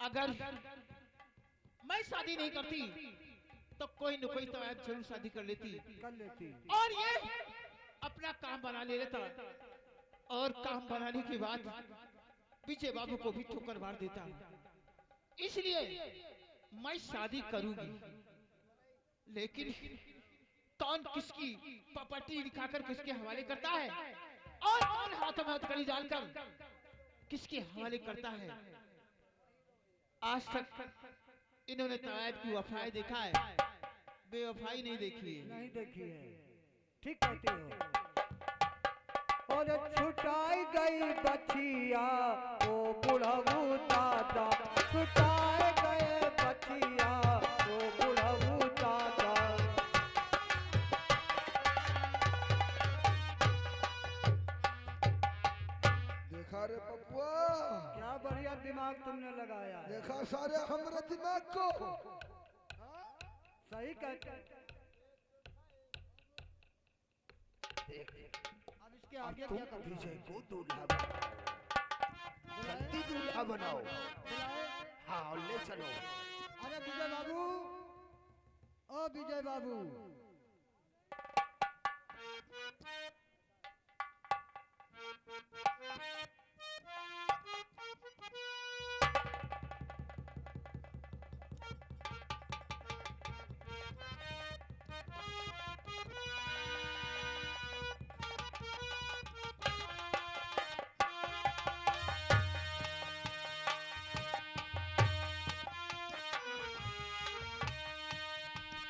अगर मैं शादी नहीं करती तो कोई न कोई तो आज जरूर शादी कर लेती और ये अपना काम बना ले लेता और काम बनाने के बाद विजय बाबू को भी ठोकर मार देता। इसलिए मैं शादी करूंगी, लेकिन कौन किसकी प्रॉपर्टी दिखाकर किसके हवाले करता है और कौन हाथों में हथकड़ी डालकर किसके हवाले करता है। आज तक इन्होंने तवायब की वफाई देखा है, बेवफाई नहीं देखी है। नहीं देखी है, ठीक कहते हो। और छुटाई गई बचिया ओ बुढ़ऊ दादा, छुटाए गए बचिया ओ बुढ़ऊ दादा। देखा रे पप्पा, क्या बढ़िया दिमाग तुमने लगाया है। देखा सारे हमारे दिमाग को। सही कहते। अब इसके आगे क्या करना है? विजय को दूल्हा बनाओ, जल्दी दूल्हा बनाओ। हाँ और ले चलो। अरे विजय बाबू, ओ विजय बाबू,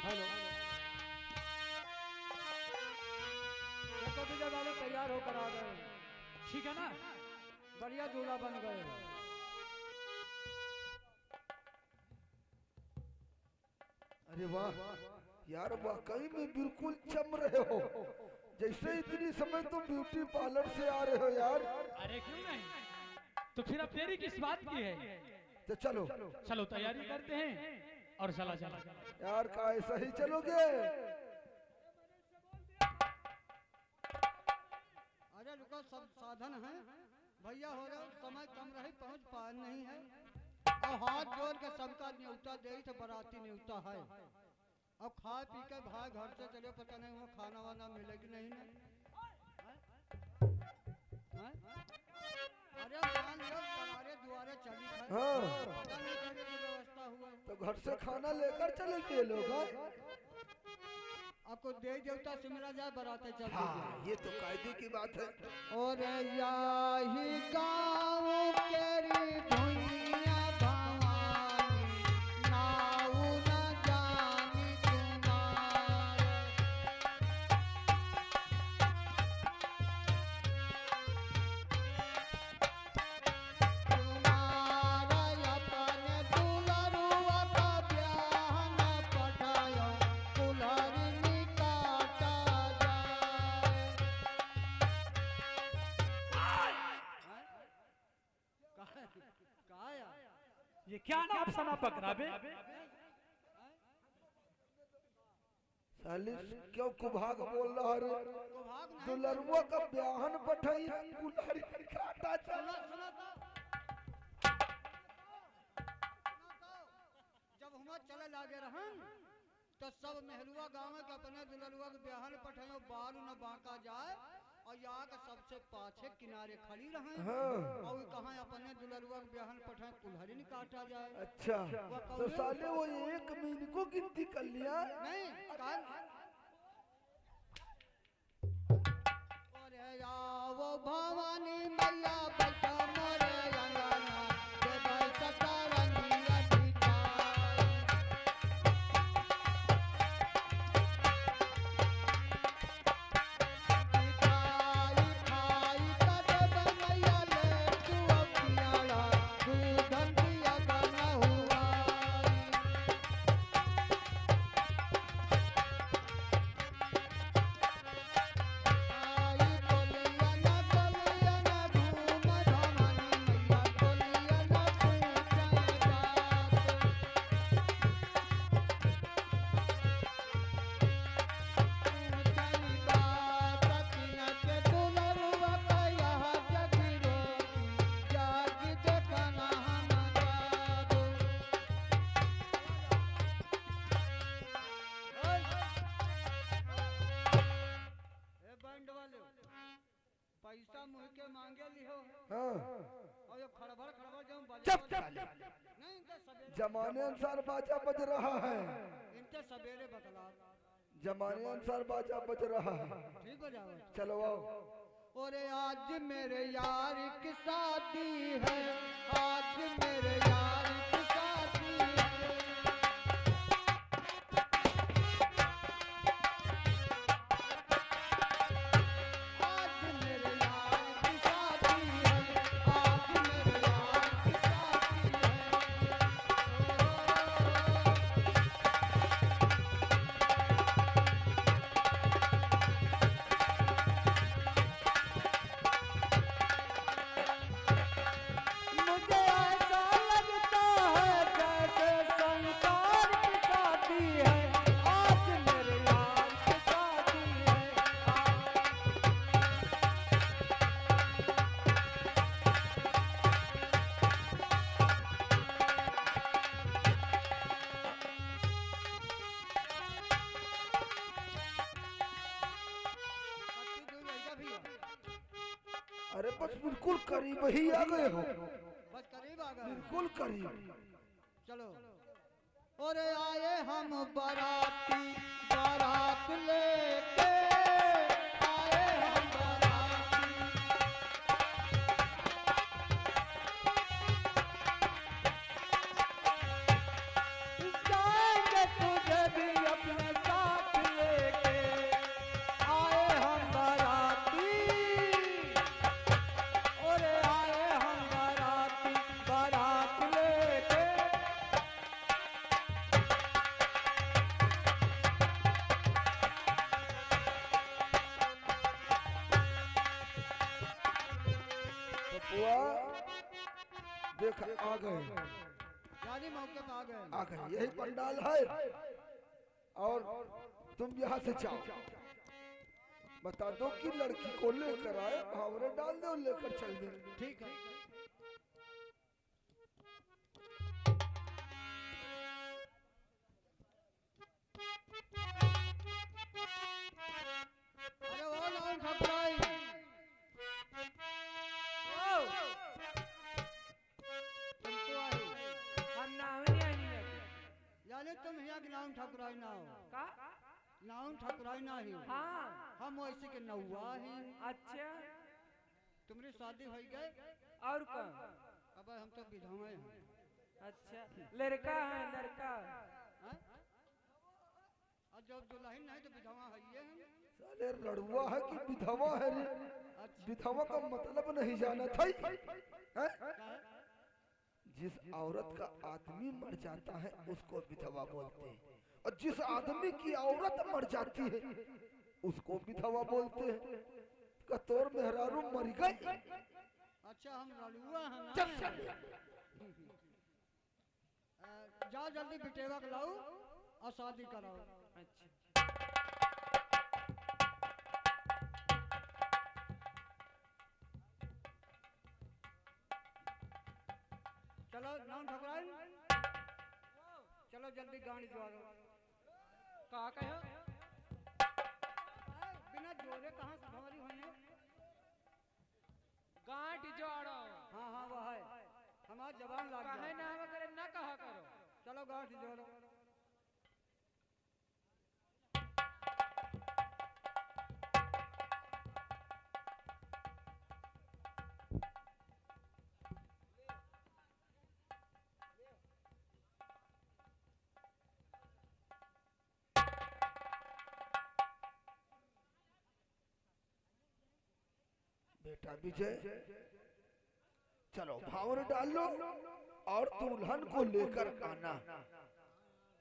हेलो। देखो विजय बाबू तैयार होकर आ गए, ठीक है ना। बढ़िया दूल्हा बन गए। अरे वाह यार, वाकई में बिल्कुल चम रहे हो, जैसे इतनी समय तुम ब्यूटी पार्लर से आ रहे हो यार। अरे क्यों नहीं, तो फिर अब देरी किस बात की है। तो चलो चलो तैयारी करते हैं और चला चला। यार, का ऐसा ही चलोगे? अरे रुको, सब साधन है भैया, हो रहा समय कम रहे, पहुंच पा नहीं है। और हाथ जोड़ के सबका न्योता दे तो बाराती न्योता है। अब खा पी के भाई घर से चले, पता नहीं वहाँ खाना वाना मिलेगी नहीं ना। हैं? अरे मान लो बनारे दुआरे चली है, हाँ। पता नहीं करने की व्यवस्था हुआ। तो घर से खाना लेकर चलेंगे लोग। हाँ? आपको दे देवता सिमरा जाए, बराते चल हाँ ये तो कायदे की बात है। और यही गाँव केरी भुइया भवानी, नाऊ न जानी तुम्हारे। तुम्हारा अपने दुलरुआ का ब्याह न पठायो, कुल्हड़ी काटा जाए। कहा यार? ये क्या नाप सना पकड़ा बे। सालिस क्यों कुभाग बोल रहा रे? भाग नहीं। दुलरुआ का ब्याहन पठाई कुल्हाड़ी काटा चला। सुनो तो। जब हम चले लागे रहन तो सब मेहरुआ गाँव के अपने दुलरुआ के ब्याहन पठायो, बाल न बांका जाए और यहाँ के सबसे पाछे किनारे खड़ी रहे। हाँ। और कहाँ अपने दुलरुआ के ब्याहन पठाए कुल्हड़ी न काटा जाए। अच्छा, तो साले वो एक मीन को गिनती कर लिया। नहीं काल। अरे आओ भवानी मैया बैठा मोरे अंगना, जे बैठता रंगिया बिठाई। मिठाई खाई कदे बनैया ले तू अपियाला, दूधन दिया बना हुआ। आई बोलिया ना घूम हाँ और ये खड़बड़ खड़बड़ जो चुप बजा साले। नहीं इनके सवेरे जमाने अनुसार बाजा बज रहा है, इनके सवेरे बतला जमाने अनुसार बाजा बज रहा है। ठीक हो जाओ। चलो आओ। और आज मेरे यार की शादी है, आज मेरे यार की शादी है। आज मेरे यार की शादी है, आज मेरे यार की शादी है। मुझे ऐसा लगता है जैसे संसार की शादी है, आज मेरे यार की शादी है। अरे बस बिल्कुल करीब ही आ गए हो, बस करीब आ गए। बिल्कुल करीब। चलो। और आए हम बाराती, बारात लेके आए हम बाराती। जाएंगे तुझे भी अपने साथ लेके आए हम बाराती। और आए हम बाराती, बारात लेके। तो बुआ देख आ गए, यानी मौके पे आ गए। आ गए, यही पंडाल है और तुम यहाँ से जाओ, बता दो कि लड़की को लेकर आए, भावरे डाल दो, लेकर चल दे। ठीक है। अरे वो नाम ठकुराई। तुमको आई। यानी तुम यहाँ के नाम ठकुराई ना हो। नाम ठकुराई ना ही हो। हम वैसे के नौवा ही। अच्छा तुम्हारी शादी हो गए। और कौन? अब हम तो विधवा हैं। अच्छा लड़का है लड़का। हैं? और जब दुल्हन नहीं तो विधवा है ये हम। साले लड़ुआ है कि विधवा है रे? अच्छा विधवा का मतलब नहीं जाना था हैं? क्या है? जिस औरत का आदमी मर जाता है उसको विधवा बोलते हैं, और जिस आदमी की औरत मर जाती है उसको विधवा बोलते हैं। कतोर मेहरारू मर गई। अच्छा हम लड़ुआ हैं ना। चल साले। जाओ जल्दी बिटेवा के लाओ और शादी कराओ। अच्छा चलो नाम ठकुराई। चलो जल्दी गाड़ी जोड़ो। कहा कहो? बिना जोड़े कहाँ से भंवरी होने? गांठ जोड़ो। हाँ हाँ वो है। हमारा जवान लाग कहे गया। ना करे ना कहा करो। चलो गाड़ी जोड़ो। बेटा विजय, चलो भावर डाल लो और दुल्हन को लेकर आना।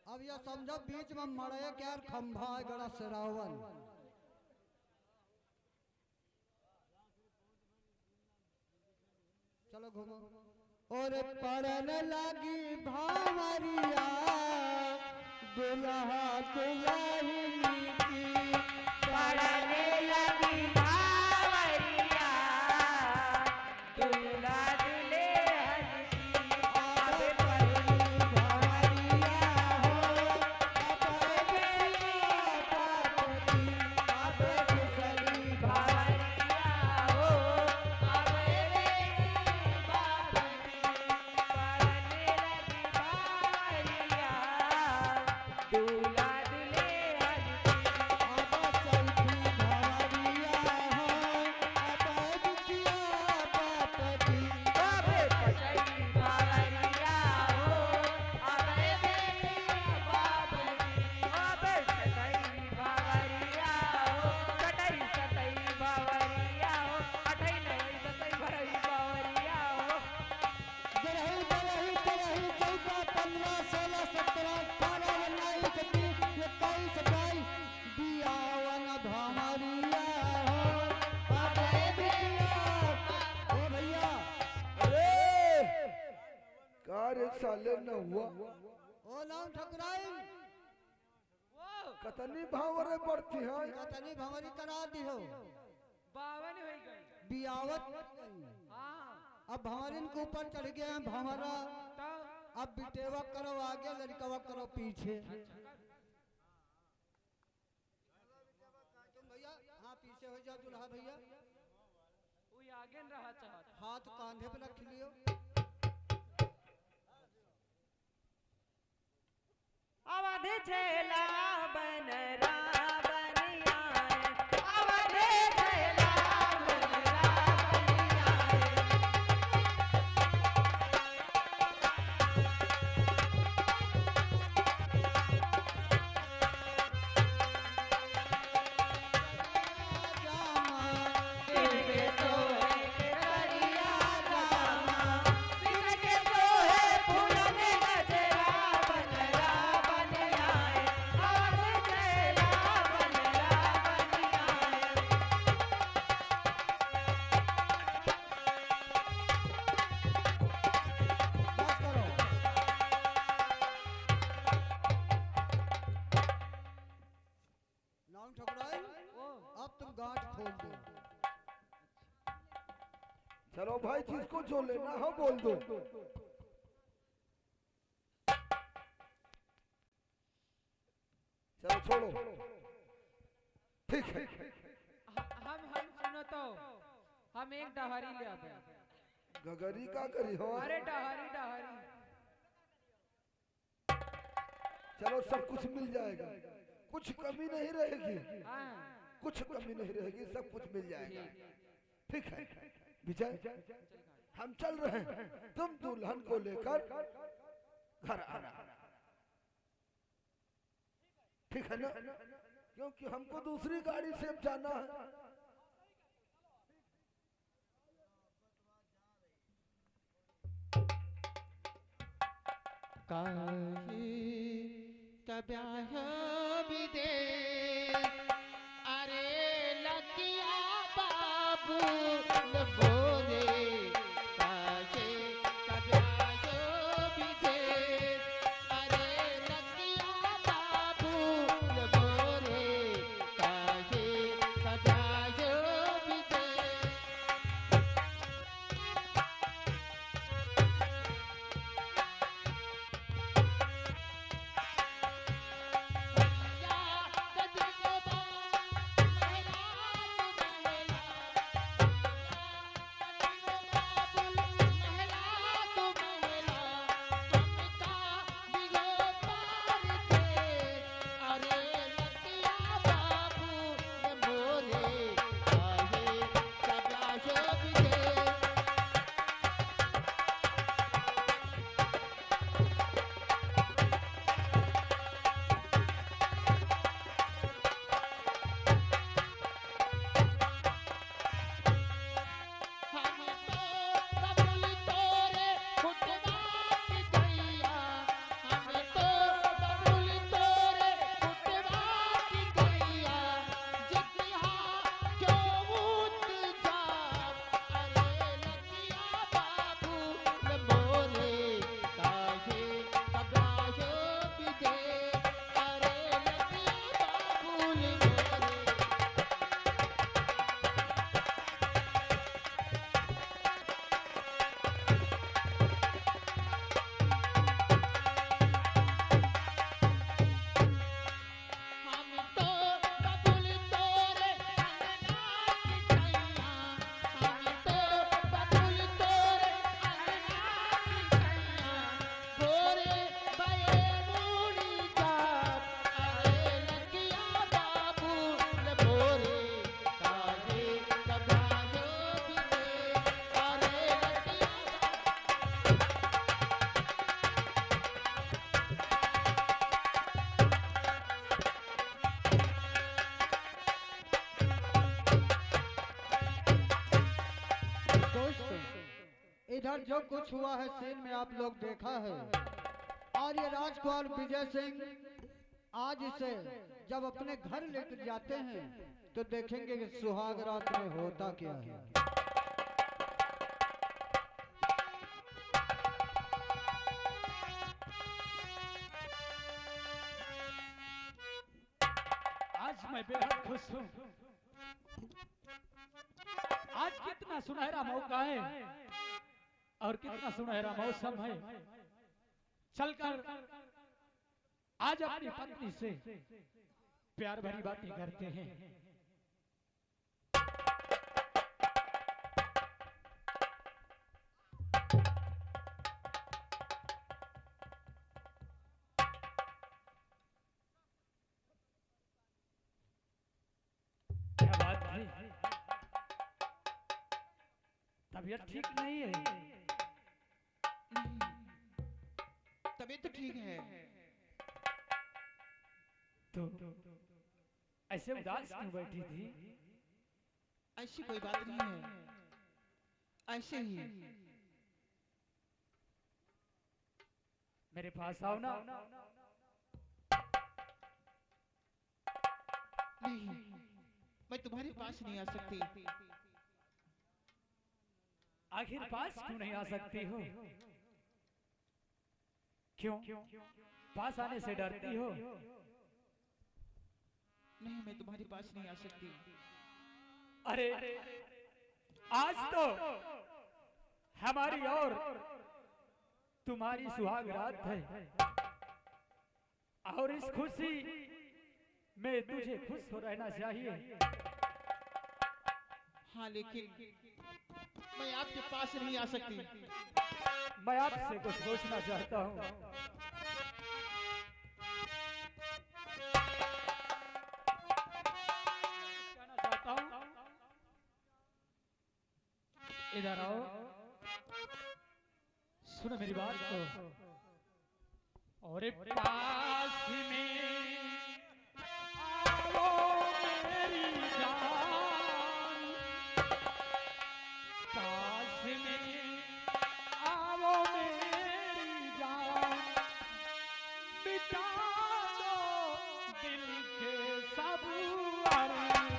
अब यह समझो बीच में मड़े क्या खंभा है बड़ा सरावन। चलो घूमो। और पड़ने लगी भावरिया दुल्हा दुल्हनी की। पड़ने लगी भावरिया दूल्हा दुल्हन की। अब पहली भावरिया हो, अब पहली पार्वती, अब दूसरी भावरिया हो अब मेरी साले न हुआ ओ नाम ठकुराई कतनी भावरे बढ़ती है कतनी भंवरी करा दी हो 52 हो गई बियावत हाँ अब भंवरिन के ऊपर चढ़ गए हैं भंवरा तो अब बिटेवा करो आगे लड़कवा करो पीछे तुम भैया हाँ पीछे हो जाओ दुल्हा भैया वो आगे न रहा चाहता हाथ कांधे पे रख लियो अवध चला बन रावनिया अवध चला बन बस करो नाम ठकुराई अब तुम गांठ खोल दो चलो भाई जिसको जो लेना हो बोल दो चलो छोड़ो ठीक है हम सुनो तो हम एक डहरी ले आवे गगरी का करी हो अरे डहरी डहरी चलो सब कुछ मिल जाएगा कुछ कमी नहीं रहेगी हाँ कुछ कमी नहीं रहेगी सब कुछ मिल जाएगा ठीक है विजय हम चल रहे हैं तुम दुल्हन को लेकर घर आना ठीक है ना क्योंकि हमको दूसरी गाड़ी से अब जाना है तब्याह विदेश अरे लगिया बाबू बोले काहे तब्याह विदेश अरे लगिया बाबू बोले काहे तब्याह विदेश इधर जो कुछ हुआ है सीन में आप लोग देखा है और ये राजकुमार विजय सिंह आज इसे जब अपने घर लेकर जाते हैं तो देखेंगे कि सुहाग रात में होता क्या है मैं बेहद खुश हूँ। आज कितना सुनहरा मौका है और कितना सुनहरा मौसम है। चलकर आज अपनी पत्नी से प्यार भरी बातें करते हैं। क्या बात भाई, तबीयत ठीक नहीं है? तबीयत तो ठीक है। तो ऐसे उदास क्यों बैठी थी? ऐसी कोई बात नहीं है, ऐसे ही। मेरे पास आओ ना। नहीं, मैं तुम्हारे पास नहीं आ सकती। आखिर पास क्यों नहीं आ सकती हो? क्यों पास आने से डरती हो? नहीं, मैं तुम्हारे पास नहीं आ सकती। अरे आज तो हमारी और तुम्हारी सुहाग रात है और इस खुशी में तुझे खुश हो रहना चाहिए। हाँ, लेकिन मैं आपके पास नहीं आ सकती। मैं आपसे कुछ पूछना चाहता हूँ। कहना चाहता हूँ, इधर आओ, सुनो मेरी बात को। और पास में आओ मेरी जान, पास में आओ मेरी जान, मिटा दो दिल के सब अरमान।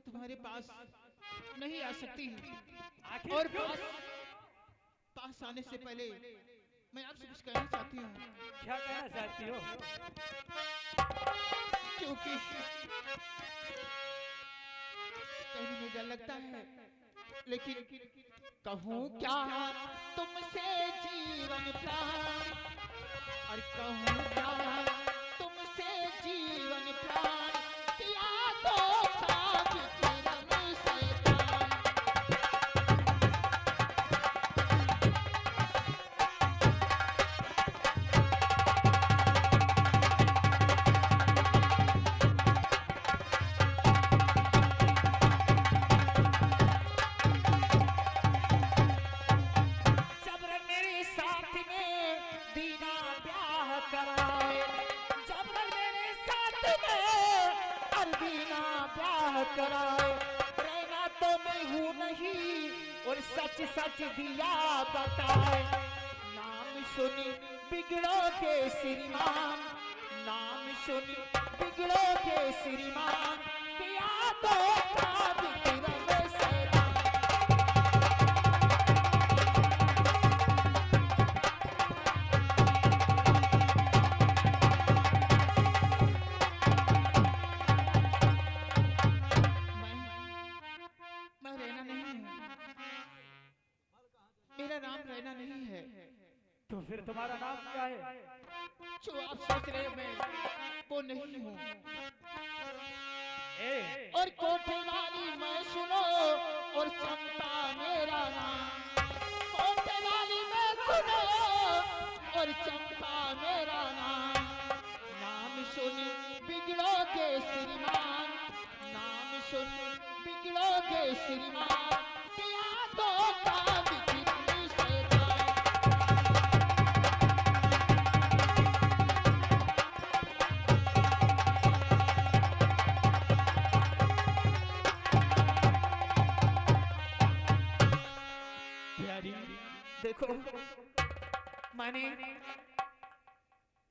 तुम्हारे पास नहीं आ सकती। आखिर और क्यों? पास आने से पहले मैं आपसे कुछ कहना चाहती हूँ। क्या कहना चाहती हो? क्योंकि कहने में डर लगता है, लेकिन कहूँ क्या तुमसे जीवन प्राण, और कहूँ क्या तुमसे जीवन प्राण, किया तो काम तेरा शैतान। जबरन मेरे साथ में दीना ब्याह कराए, जबरन मेरे साथ में दीना ब्याह कराए, रहना तो मैं हूँ नहीं और सच सच दिया बताए। नाम सुनी बिगड़ोगे श्रीमान, नाम सुनी बिगड़ोगे श्रीमान, किया तो काम तेरा शैतान। मैं रहना नहीं है। तुम्हारा नाम क्या है? जो आप सोच रहे हैं मैं वो नहीं हूँ। ए, और कोठे वाली मैं सुनो और चंपा मेरा नाम। कोठे वाली मैं सुनो और चंपा मेरा नाम। नाम सुन बिगड़ोगे श्रीमान, नाम सुन बिगड़ोगे श्रीमान। किया तो काम कितनी शैतान। प्यारी, देखो मैंने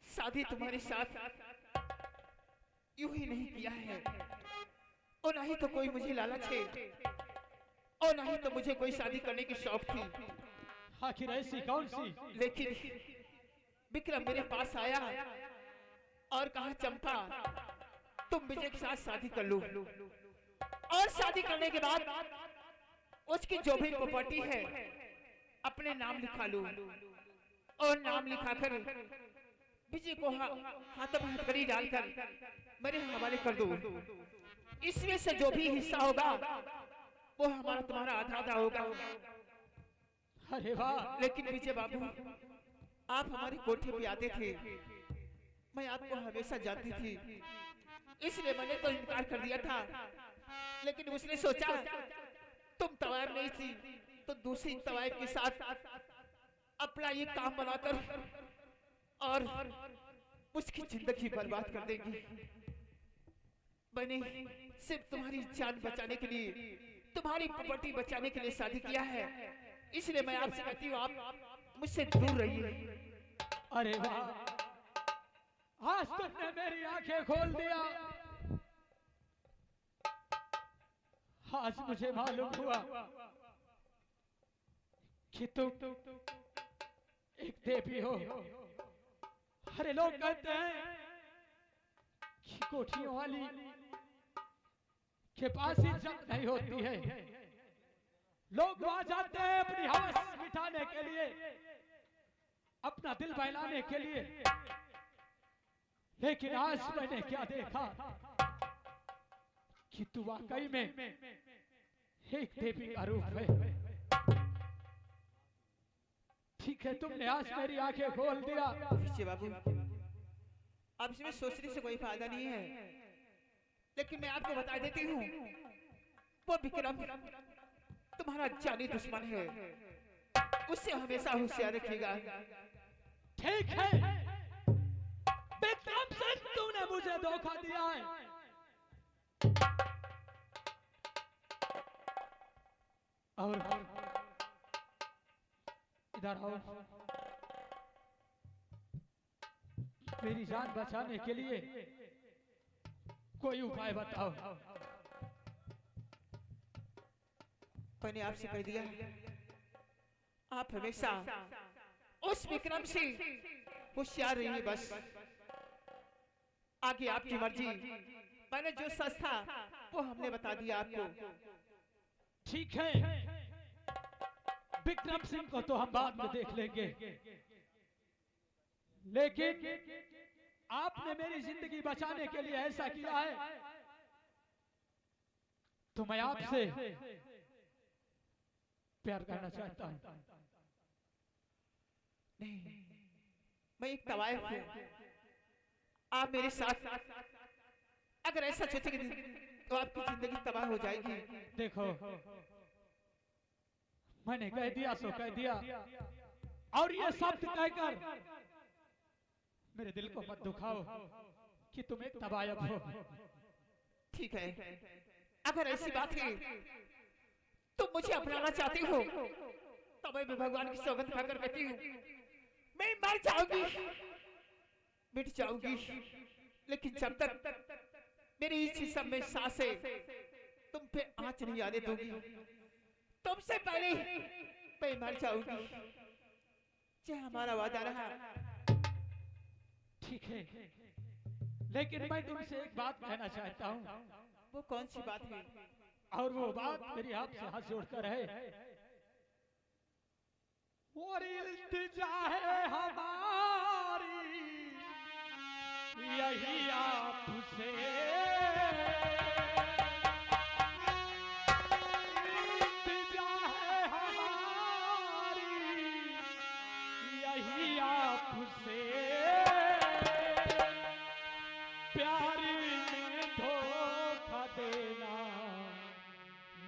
शादी तुम्हारे साथ यूं ही नहीं किया है, और नहीं तो कोई मुझे लालच है, और नहीं तो मुझे कोई शादी करने की शौक थी। आखिर ऐसी कौन सी? लेकिन विक्रम मेरे पास आया और कहा चंपा तुम विजय के साथ शादी कर लो, और शादी करने के बाद उसकी जो भी प्रॉपर्टी है अपने नाम लिखा लो, और नाम लिखाकर विजय को हाथों में हथकड़ी डालकर मेरे हवाले कर दो। इसमें से जो भी हिस्सा होगा वो हमारा तुम्हारा आधा आधा होगा। अरे वाह, लेकिन विजय बाबू आप हमारे कोठे पे आते थे, मैं आपको हमेशा जानती थी, इसलिए मैंने तो इनकार कर दिया था। लेकिन उसने सोचा तुम तवायब नहीं थी तो दूसरी तवायब के साथ अपना ये काम बनाकर और उसकी जिंदगी बर्बाद कर देगी। मैंने सिर्फ तुम्हारी जान बचाने के लिए, तुम्हारी प्रॉपर्टी बचाने के लिए शादी किया है, इसलिए मैं आपसे कहती हूँ आप मुझसे दूर रहिए। अरे वाह, आज तुमने मेरी आंखें खोल दिया। आज मुझे मालूम हुआ कि तुम एक देवी हो। अरे लोग कहते हैं कि कोठियों वाली के पास इज्जत नहीं होती है। लोग वहां जाते हैं अपनी हवस मिटाने के लिए, अपना दिल बहलाने के लिए। लेकिन आज मैंने क्या देखा कि तू वाकई में एक देवी का रूप है। ठीक है, तुमने आज मेरी आंखें खोल दिया। विजय बाबू अब इसमें सोचने से कोई फायदा नहीं है, लेकिन मैं आपको बता देती हूँ वो विक्रम तुम्हारा जानी दुश्मन है, उससे हमेशा होशियार रखिएगा। ठीक है, विक्रम सिंह तूने मुझे धोखा दिया है। और इधर आओ, मेरी जान बचाने के लिए कोई उपाय बताओ। मैंने आपसे कह दिया आप हमेशा उस विक्रम से होशियार रहिए बस। आगे आपकी मर्जी, मैंने जो सच था वो हमने बता दिया आपको। ठीक है, विक्रम सिंह को तो हम बाद में देख लेंगे, लेकिन आपने मेरी जिंदगी बचाने के लिए ऐसा किया है तो मैं आपसे प्यार करना चाहता हूं। नहीं, मैं एक तवायफ हूँ, आप मेरे साथ अगर ऐसा सोचेंगे तो आपकी जिंदगी तबाह हो जाएगी। देखो, मैंने कह दिया सो कह दिया, और ये शब्द कहकर मेरे दिल को मत दुखाओ कि तुम एक तवायफ हो। ठीक है, अगर ऐसी बात है तुम मुझे अपनाना चाहती हो तो मैं भी भगवान की सौगंध खाकर कहती हूँ मैं मर जाऊंगी, मिट जाऊंगी, लेकिन जब तक मेरी इस जिस्म में सांसें तुम पे आंच नहीं आने दूंगी, तुमसे पहले मैं मर जाऊंगी। जो हमारा वादा रहा। ठीक है, लेकिन मैं तुमसे एक बात कहना चाहता हूँ, वो कौन सी बात है? और वो बात मेरी आपसे हाथ जोड़कर है। और इल्तिजा है हमारी यही आपसे, इल्तिजा है हमारी यही आपसे, प्यार में धोखा देना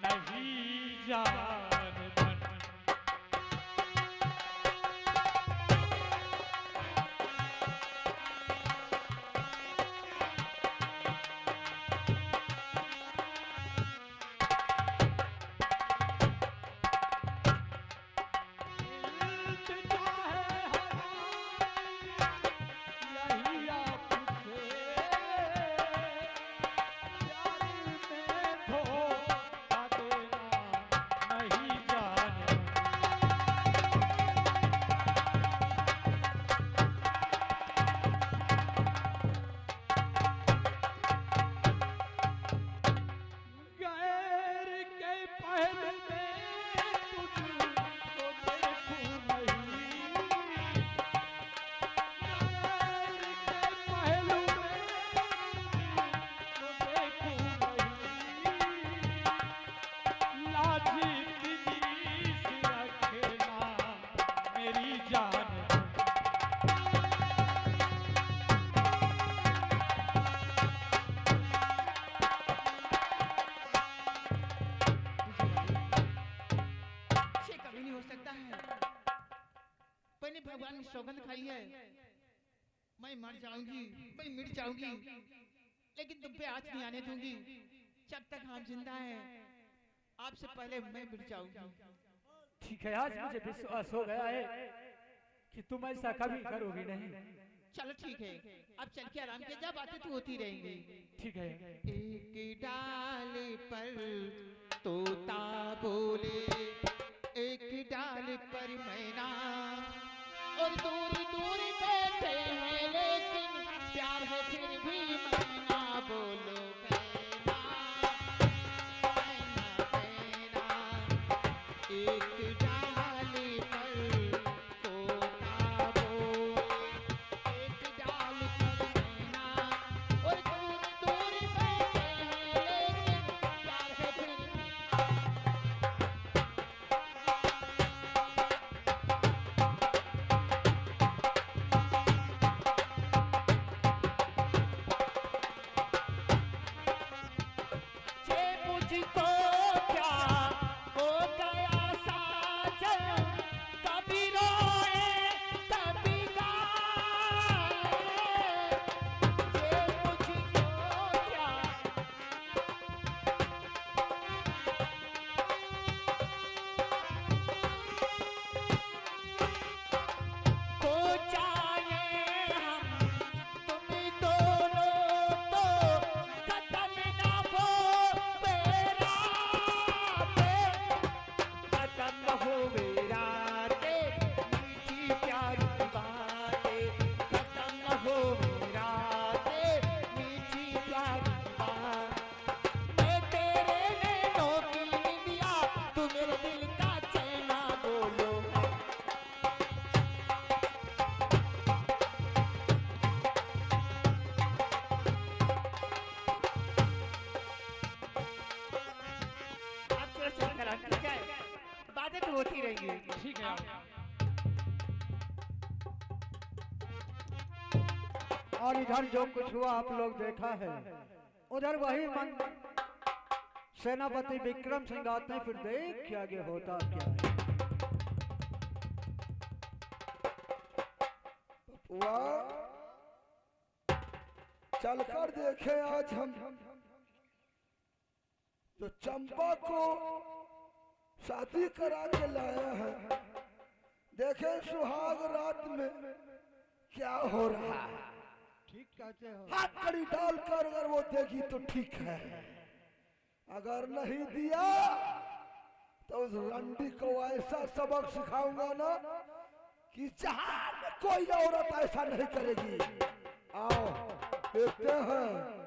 नहीं जान मन। मैंने भगवान की सौगंध खाई है, मैं मर जाऊंगी, मैं मिट जाऊंगी, लेकिन तुम पे आज नहीं आने दूंगी। जब तक हम जिंदा हैं, आपसे पहले मैं मिट जाऊंगी। ठीक है, आज मुझे विश्वास हो गया है कि तुम ऐसा कभी करोगी नहीं। चलो ठीक है, अब चल के आराम किया जा, बातें तो होती रहेंगी। ठीक है। एक डाल पर तोता बोले, एक डाल पर मैना, और दूर दूर बैठे हैं लेकिन प्यार है फिर भी मैना। बोलो मैना, मैना, मैना, एक डाल पर तोता बोले, एक डाल पर मैना, और दूर दूर बैठे हैं लेकिन प्यार है फिर भी। बातें तो होती रहेंगी। ठीक है। और इधर जो कुछ हुआ आप लोग देखा है, उधर वही मन सेनापति विक्रम सिंह आते हैं, फिर देख के आगे होता क्या है। वाह, चलकर देखे आज हम जो चंपा को शादी करा के लाया है, देखे सुहाग रात में क्या हो रहा है। ठीक कहते हो। हाथ कड़ी डालकर अगर वो देगी तो ठीक है, अगर नहीं दिया तो उस रंडी को ऐसा सबक सिखाऊंगा ना कि जहां में कोई औरत ऐसा नहीं करेगी। आओ देखते हैं।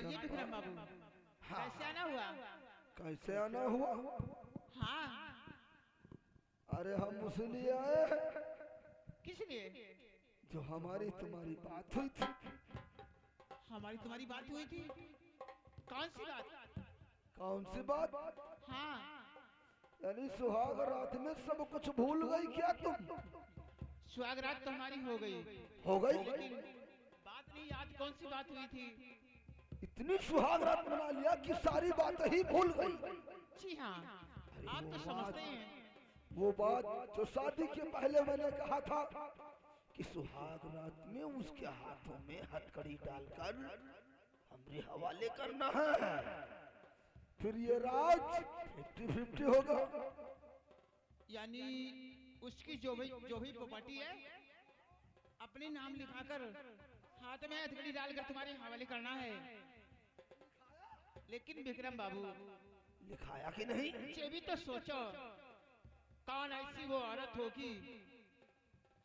बताइए विक्रम बाबू, हाँ। कैसे आना हुआ? कैसे आना हुआ? हाँ, अरे हम उसलिए आए हैं किस लिए? जो हमारी तुम्हारी बात हुई थी। हमारी तुम्हारी बात हुई थी? कौन सी बात? कौन सी बात? हाँ, यानी सुहाग रात में सब कुछ भूल गई क्या तुम? सुहागरात तो हमारी हो गई, हो गई? लेकिन बात नहीं याद, कौन सी बात हुई थी? इतनी सुहाग रात मना लिया कि सारी बात ही भूल गई। जी हाँ, आप तो समझते हैं। वो बात जो शादी के पहले मैंने कहा था कि सुहाग रात में उसके हाथों में हथकड़ी डालकर हमरे हवाले करना है, फिर ये राज 50-50 होगा। यानी उसकी जो भी प्रॉपर्टी है अपने नाम लिखाकर हाथ में हथकड़ी डालकर तुम्हारे हवाले करना है। लेकिन विक्रम बाबू, लिखाया कि नहीं? ये भी तो सोचो, कौन ऐसी वो औरत होगी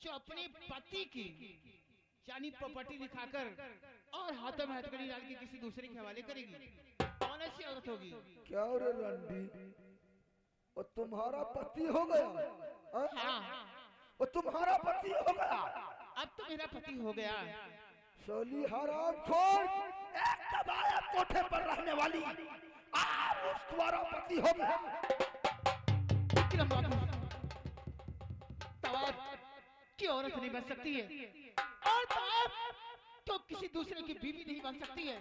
जो अपने पति की यानी प्रॉपर्टी दिखाकर और हाथों में हथकड़ी डाल के किसी दूसरे के हवाले करेगी? कौन ऐसी औरत होगी? क्या रे रंडी, और तुम्हारा पति हो गया? हाँ, और तुम्हारा पति हो गया? अब तो मेरा पति हो गया। सोली हराम खोर, एक दबाया कोठे पर रहने वाली आज उस तुम्हारा पति हो गया। विक्रम बाबू, तवाब की औरत नहीं बन सकती है और तवाब तो किसी दूसरे की बीवी नहीं बन सकती है।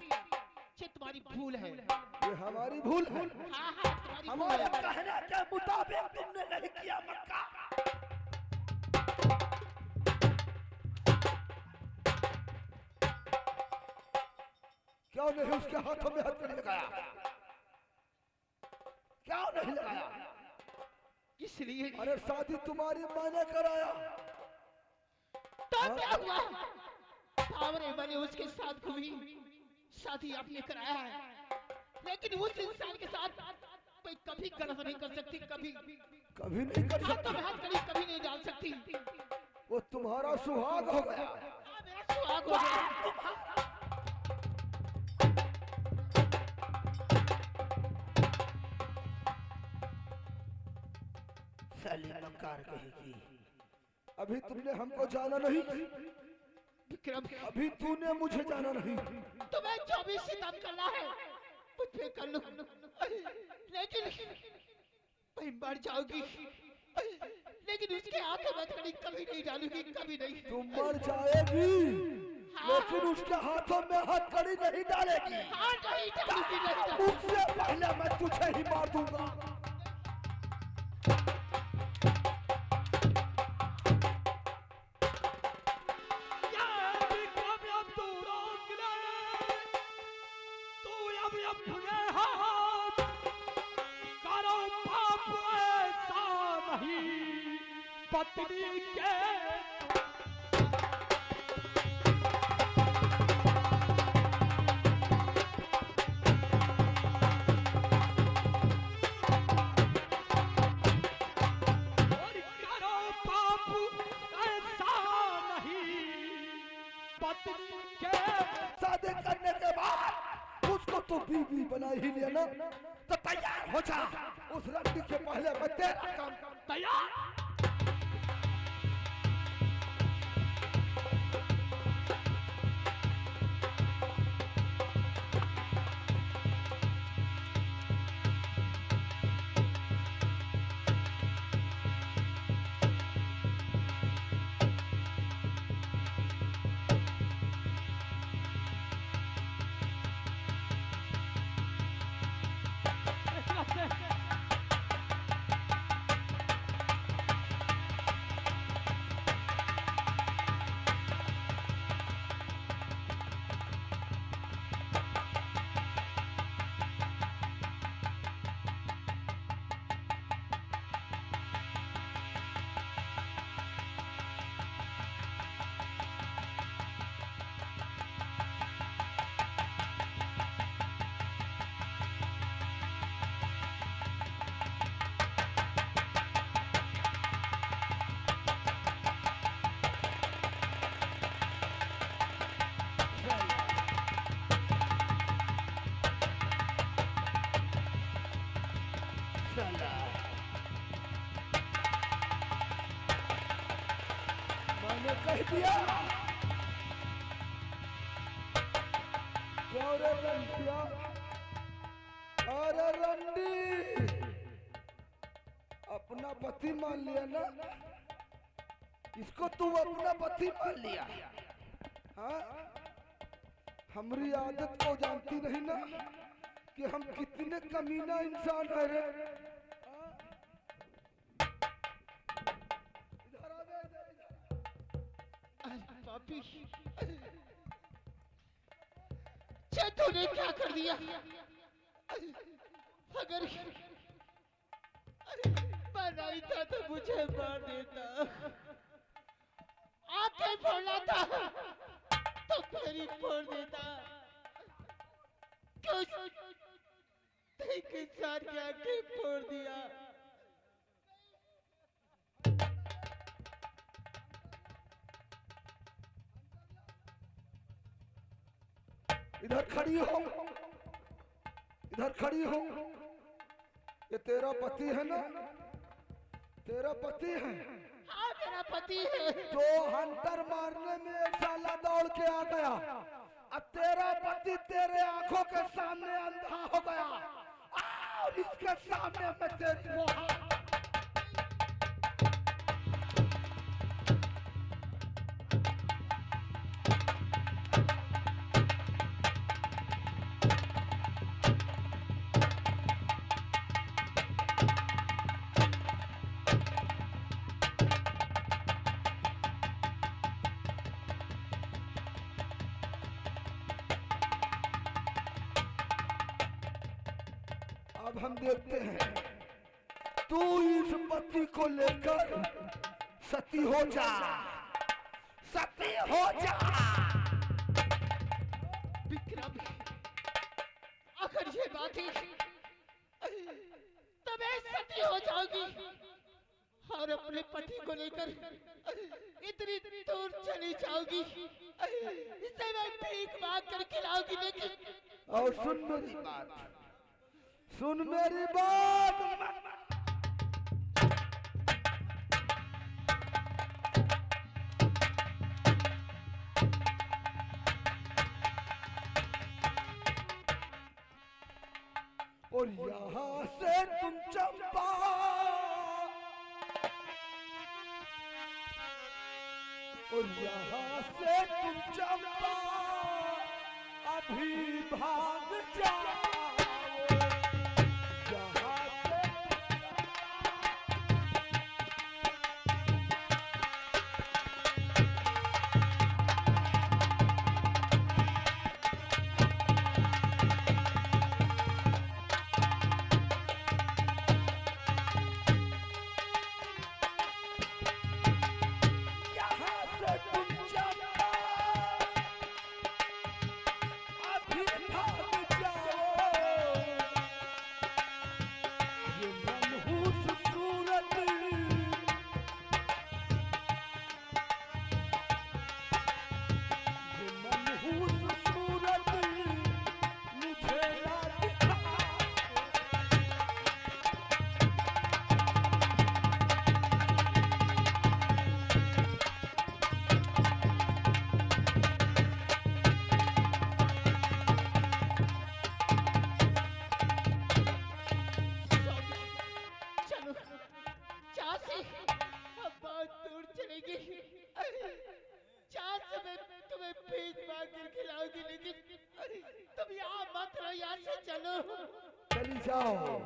ये तुम्हारी भूल है। ये हमारी भूल है। हाँ हाँ, तुम्हारी भूल हमारे है। कहने के मुताबिक तुमने नहीं किया मक्का। क्यों नहीं उसके हाथों में हथकड़ी लगाया? क्यों नहीं लगाया? इसलिए अरे शादी तुम्हारी मैंने कराया। तो क्या हुआ? सावरे मैंने उसके साथ घूमी, शादी आपने कराया है, लेकिन उस इंसान के साथ कोई कभी गलत नहीं कर सकती, कभी कभी नहीं कर हाथों में सकती। हथकड़ी कभी नहीं डाल सकती। वो तुम्हारा सुहाग हो गया। हाँ, मेरा सुहाग हो गया। साली मक्कार कहेगी, अभी तुमने हमको जाना नहीं, विक्रम, अभी तूने मुझे जाना नहीं। तुम्हें 24 सितम करना है, मुझ पे कर लो, लेकिन मैं मर जाऊंगी, लेकिन उसके हाथों में हथकड़ी कभी नहीं डालूंगी, कभी नहीं। तुम मर जाएगी, लेकिन उसके हाथों में हथकड़ी नहीं डालेगी। हाँ, नहीं डालूंगी, नहीं डालूंगी। उससे पहले मैं तुझे ही मार दूंगा। पत्नी के शादी करने के बाद उसको तो बीवी बना ही लिया ना, तो तैयार हो जा। उस रंडी के पहले मैं तेरा काम तैयार। दिया। क्यों रे रंडिया? अरे रंडी, अपना पति मान लिया ना? इसको तू अपना पति मान लिया? हाँ, हमारी आदत को जानती नहीं ना कि हम कितने कमीना इंसान है रे। इधर आ बे, इधर। अरे पापी, छे तूने क्या कर दिया? अगर बनाई था तो मुझे मार देता, आंखें फोड़ना था तो मेरी फोड़ देता। क्यों एक इंसान की आंखें फोड़ दिया? इधर खड़ी हो, इधर खड़ी हो। ये तेरा पति है ना? तेरा पति है? हाँ मेरा पति है। जो हंटर मारने में एक साला दौड़ के आ गया, अब तेरा पति तेरे आंखों के सामने अंधा हो गया और इसके सामने मैं तेरी वो अब हम देखते हैं तू इस पति को लेकर सती हो जा, सती हो जा। विक्रम, अगर ये बात है तो मैं सती हो जाऊंगी और अपने पति को लेकर इतनी दूर चली जाऊंगी। इसे मैं भीख मांग कर खिलाऊंगी। लेकिन और सुन मेरी बात, सुन मेरी बात। और यहाँ से तुम चंपा, और यहाँ से तुम चंपा अभी भाग जाओ। चली जाओ,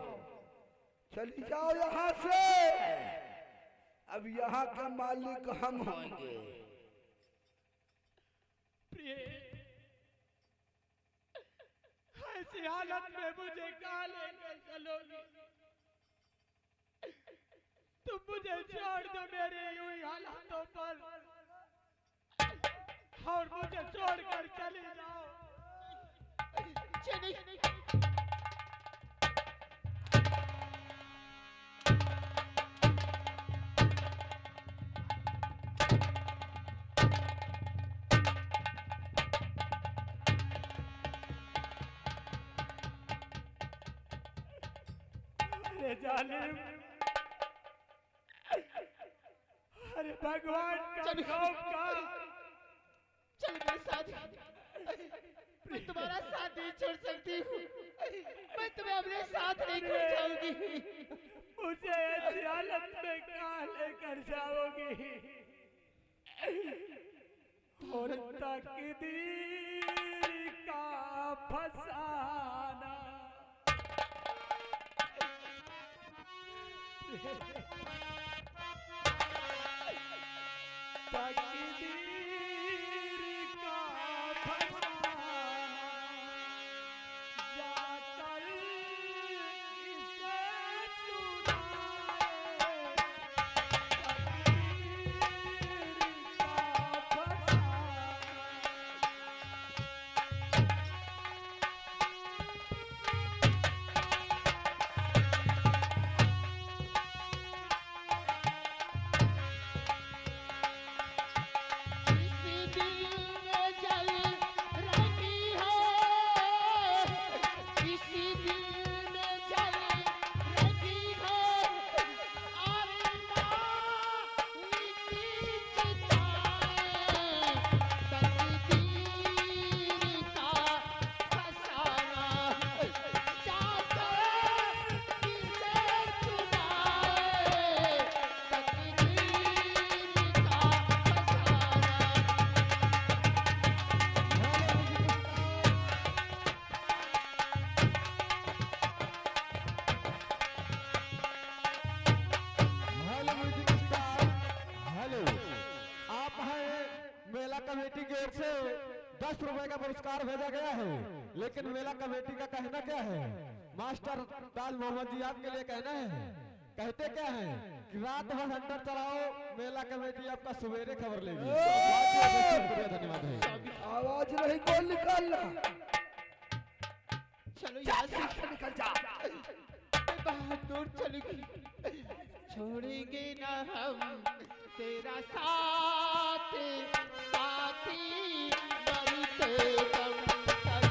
चली जाओ यहाँ से। अब यहाँ का मालिक हम होंगे। प्रिय, ऐसी हालत में मुझे कहाँ लेकर चलोगी? तुम मुझे छोड़ दो मेरे यूं हालातों पर और मुझे छोड़कर चले जाओ। चले अरे जालिम, अरे भगवान का चल। खौफ का चल मेरे साथ, मैं तुम्हारा साथ नहीं छोड़ सकती हूँ, मैं तुम्हें अपने साथ नहीं ले जाऊंगी। मुझे ऐसी हालत में कहाँ लेकर जाओगी? और तकदीर का फसाना तकदीर का फसाना जाकर किसे सुनाए तकदीर का कमेटी की ओर से 10 रुपए का पुरस्कार भेजा गया है, लेकिन मेला कमेटी का कहना क्या है? मास्टर दाल मोहम्मद जी आपके लिए कहना है, कहते क्या है कि रात भर हंटर चलाओ, मेला कमेटी आपका सवेरे खबर लेगी। धन्यवाद है। आवाज नहीं कौन निकालना? चलो यहाँ से निकल जा। बहुत दूर चलेगी, छोड़ेंगे ना हम तेरा साथ, साथी मरते दम तक।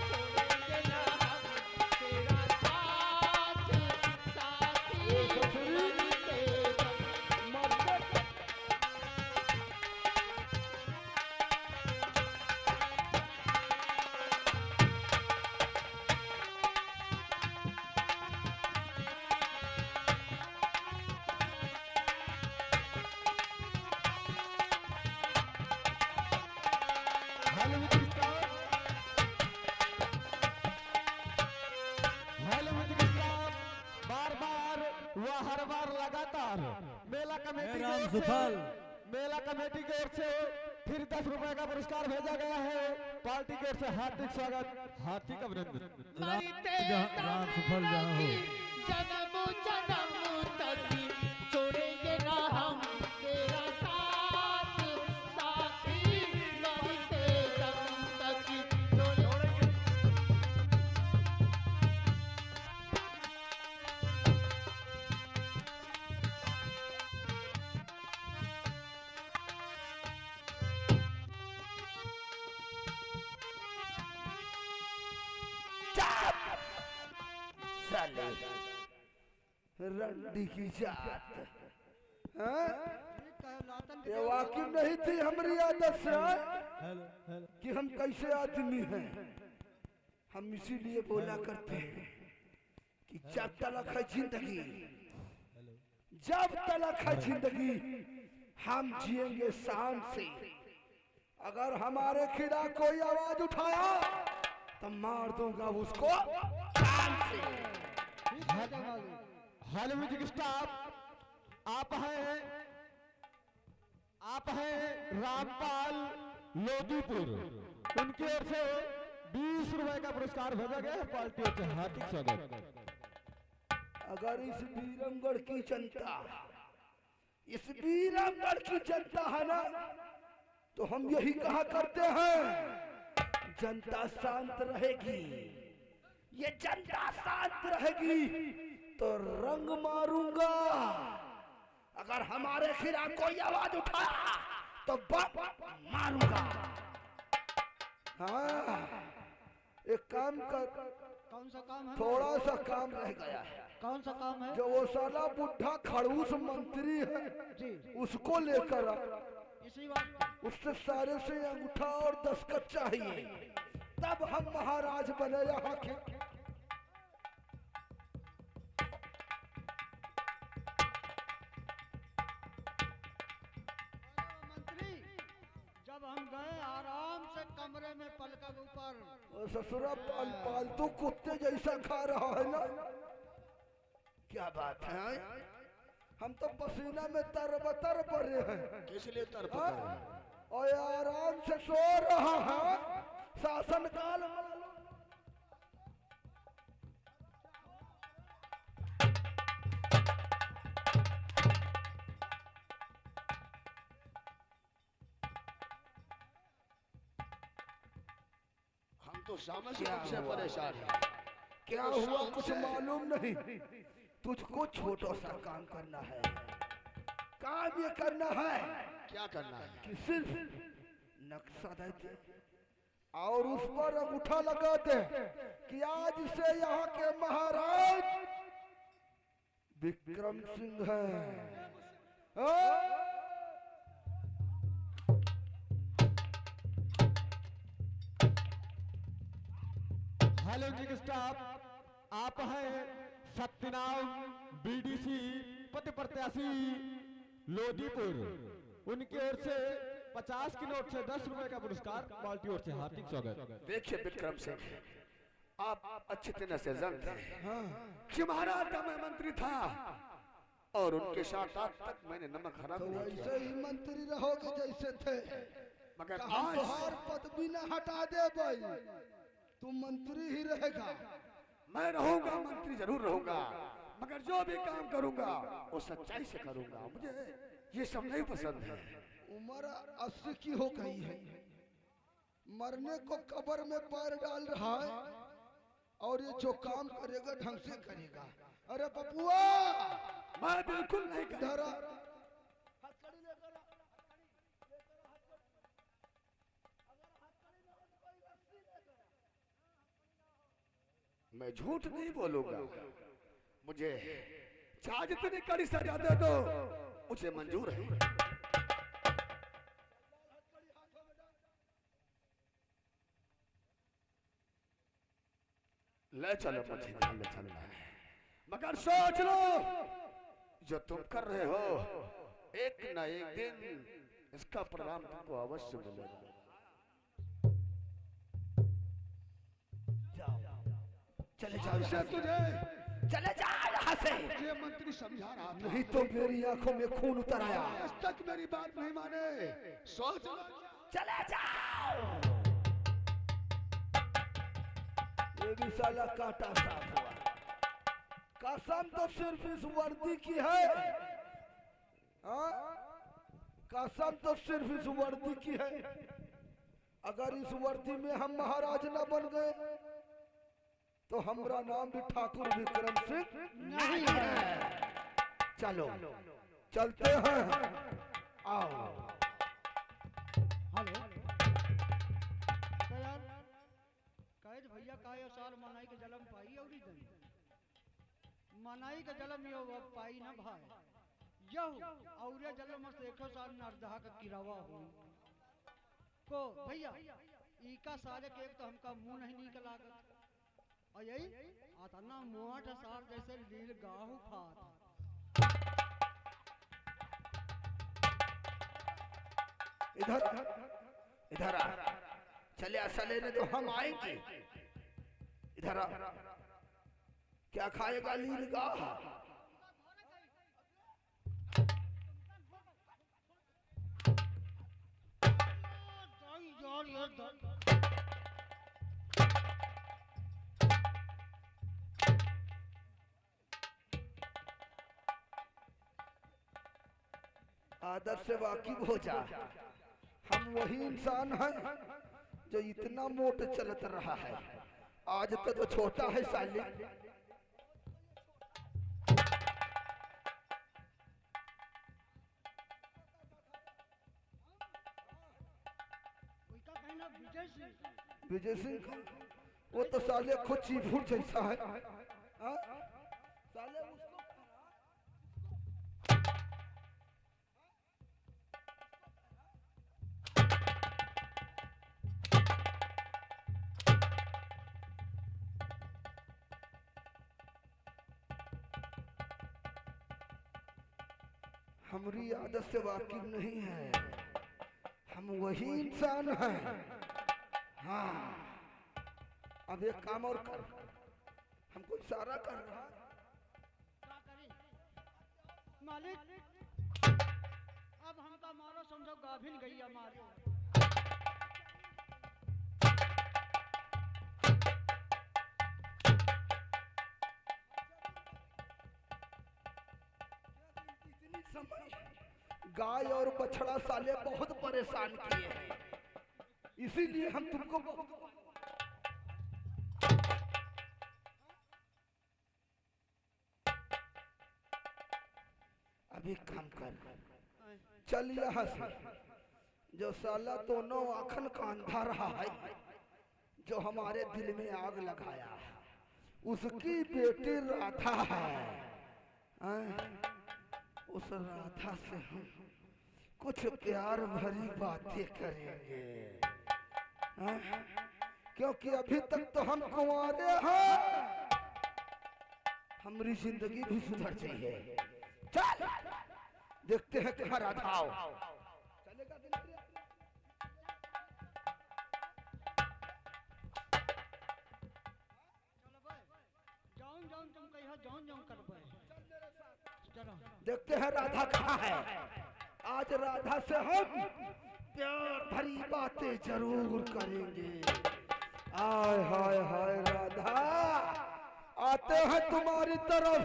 छोड़ेंगे ना हम तेरा साथ, साथी मरते दम। हर बार लगातार मेला कमेटी की ओर मेला कमेटी की ओर से फिर 10 रुपए का पुरस्कार भेजा गया है। पार्टी की ओर से हार्दिक स्वागत, हार्दिक अभिनंदन। राम सफल जहाँ हो, जन्म जन्म तक छोड़ेंगे ना हम तेरा साथ, साथी मरते दम तक। छोड़ेंगे साले रंडी की जात, हाँ? ये वाकिफ नहीं थी हमारी आदत से कि हम कैसे आदमी हैं। हम इसीलिए बोला करते हैं कि जब तलक है जिंदगी, जब तलक है जिंदगी हम जिएंगे शान से। अगर हमारे खिलाफ कोई आवाज उठाया तो मार दूंगा उसको जान से। हेलो म्यूजिक स्टाफ, आप हैं रामपाल लोधीपुर, उनकी ओर से 20 रुपए का पुरस्कार भेजा गया है। पार्टी ओर से हार्दिक स्वागत। अगर इस वीरमगढ़ की जनता, इस वीरमगढ़ की जनता है ना, तो हम यही कहा करते हैं, जनता शांत रहेगी, ये जनता शांत रहेगी तो रंग मारूंगा। अगर हमारे खिलाफ कोई आवाज उठाया तो बम मारूंगा। हाँ, एक काम कर, कौन सा काम है? थोड़ा सा काम रह गया है। कौन सा काम है? जो वो साला बुढ़ा खड़ूस मंत्री है जी उसको लेकर आ। इसी बात उससे सारे से अंगूठा और दस्तखत चाहिए, तब हम महाराज बने यहाँ के। मंत्री, जब हम गए आराम से कमरे में पलक ऊपर, और ससुरा पालतू कुत्ते जैसा खा रहा है ना। क्या बात है? हम तो पसीना में तरबतर पड़े हैं। किस लिए तर हाँ? और आराम से सो रहा है शासन काल में। हम तो सामाजिक रूप से परेशान हैं। क्या हुआ कुछ मालूम नहीं। तुझको छोटा सा काम करना है। काम ये करना है क्या करना है? कि सिर्फ नक्शा दे दे और उस पर अंगूठा लगा दे कि आज से यहाँ के महाराज विक्रम सिंह हैं। हाँ? हेलो जी स्टाफ, आप हैं सत्यनाम बीडीसी पद प्रत्याशी लोधीपुर। उनकी ओर से 50 की नोट से 10 रुपए का पुरस्कार पार्टी ओर से हार्दिक स्वागत। देखिए विक्रम सिंह, आप अच्छी तरह से जानते हैं कि महाराज का मैं मंत्री था और उनके साथ आज तक मैंने नमक हराम तो नहीं किया। ऐसे ही मंत्री रहोगे जैसे थे। मगर हम आज तोहार पद भी न हटा दे भाई, तुम मंत्री ही रहेगा। मैं रहूंगा, मंत्री जरूर रहूंगा, मगर जो भी काम करूंगा वो सच्चाई से करूंगा। मुझे ये सब नहीं पसंद है। उम्र 80 की हो गई है, मरने को कब्र में पैर डाल रहा है और ये जो काम करेगा ढंग से करेगा। अरे बबुआ मैं बिल्कुल नहीं कर इधर आ। मैं झूठ नहीं बोलूंगा। मुझे चाहे जितनी कड़ी सजा दे दो मुझे मंजूर है। ले चलो, मुझे यहाँ ले चलना है, मगर सोच लो जो तुम कर रहे हो एक न एक दिन इसका परिणाम तुमको अवश्य मिलेगा। चले जाओ यहाँ से। तुझे चले जाओ यहाँ से। ये मंत्री समझा रहा था, नहीं तो मेरी आंखों में खून उतर आया। आज तक मेरी बात नहीं माने। सोच लो। चले जाओ। ये भी साला कांटा साफ हुआ। कसम तो सिर्फ इस वर्दी की है। हाँ? कसम तो सिर्फ इस वर्दी की है। अगर इस वर्दी में हम महाराज न बन गए तो हमारा नाम भी ठाकुर विक्रम सिंह नहीं है। चलो चलते हैं। आओ। हेलो यार, कैद भैया का ये साल मनाई के जलम पाई और दिन मनाई के जलम यो वो पाई ना भाई यह और ये जलम से 100 साल नरदहा का किरावा हो को भैया इका सारे के एक तो हमका मुंह नहीं निकला और यही आता ना मोट सार जैसे लील गाहू खात। इधर इधर आ। चले आशा लेने तो हम आएंगे। इधर आ। क्या खाएगा लीलगा? आदत से वाकिफ हो जा। हम वही इंसान हैं जो इतना मोट चलत रहा है, आज तक तो छोटा है साली। विजय सिंह वो तो साले खुद चीफुट जैसा है। हाँ? साले हमारी आदत से वाकिफ नहीं है, हम वही इंसान हैं। हाँ, अब एक काम और कर, हमको इशारा कर रहा है। क्या करी मालिक, अब हमका मारो समझो गाभिन गैया मारो। इतनी समय गाय और बछड़ा साले बहुत परेशान किए हैं, इसीलिए हम तुमको बहुत अभी काम कर, चल यहाँ से। जो साला दोनों आखन का अंधा रहा है, जो हमारे दिल में आग लगाया, उसकी बेटी राधा है। उस राधा से हम कुछ प्यार भरी बातें करेंगे, क्योंकि अभी तक तो हम कुंवारे हैं, हमारी जिंदगी भी सुधर चाहिए। चल देखते हैं कहाँ राधा आओ। चलेगा दिल जाऊं जाऊं तुम कहियो जाऊं जाऊं करबे। चलो देखते हैं राधा कहाँ है। आज राधा से हम प्यार भरी बातें जरूर करेंगे। आय हाय हाय राधा, आते हैं तुम्हारी तरफ,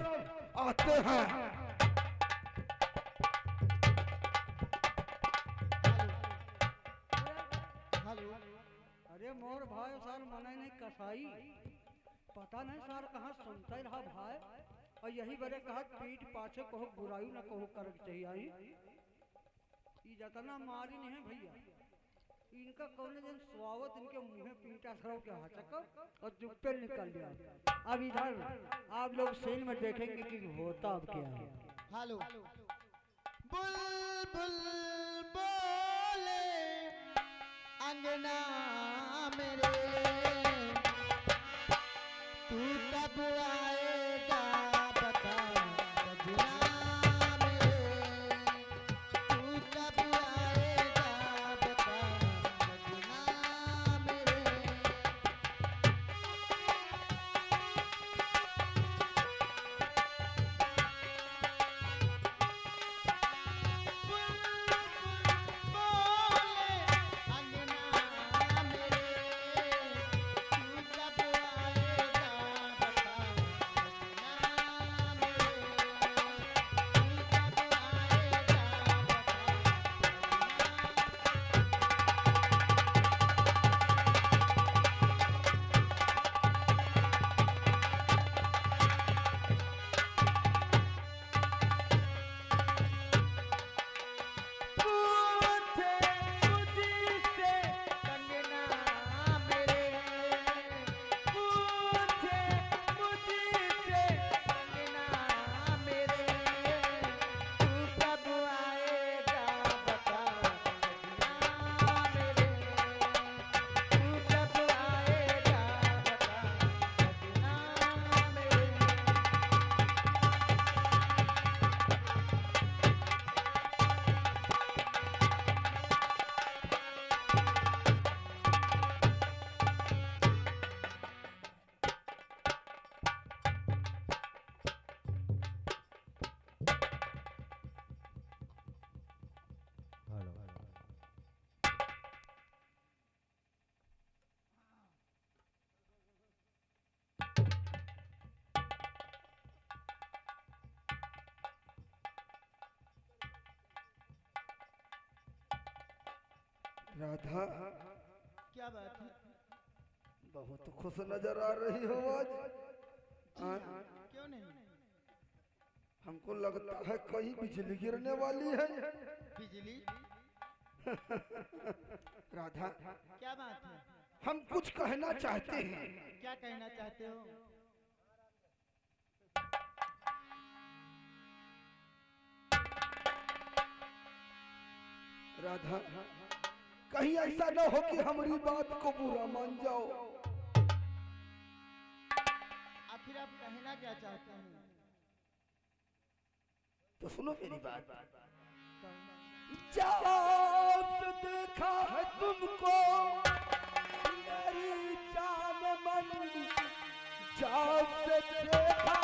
आते हैं। हेलो, अरे मोर भाई सर मने नहीं कसाई, पता नहीं सर कहाँ सुनता ही रहा भाई, और यही बड़े कहा पीठ पाछे कहो बुराई ना कहो कर चाहिए आई। ई जतना मारी नहीं है भैया, इनका कौन दिन स्वागत इनके मुंह पीटा सरो के हचक और जुप्पे निकल गया। अब इधर आप लोग सीन में देखेंगे कि होता अब क्या है। हेलो, बुलबुल बोले अंगना मेरे, तू कब आएगा बता सजना मेरे, तू कब आएगा बता सजना मेरे। राधा, क्या बात है? बहुत खुश नजर आ रही हो आज। क्यों नहीं? हमको लगता है कहीं बिजली गिरने वाली है। बिजली? राधा, क्या बात है? हम कुछ कहना चाहते हैं। क्या कहना चाहते हो? राधा, कहीं ऐसा न हो कि हमारी बात को बुरा मान जाओ। आखिर आप कहना क्या चाहते हैं? तो सुनो मेरी बात। जब से देखा है तुमको मेरी जान मन, जब से देखा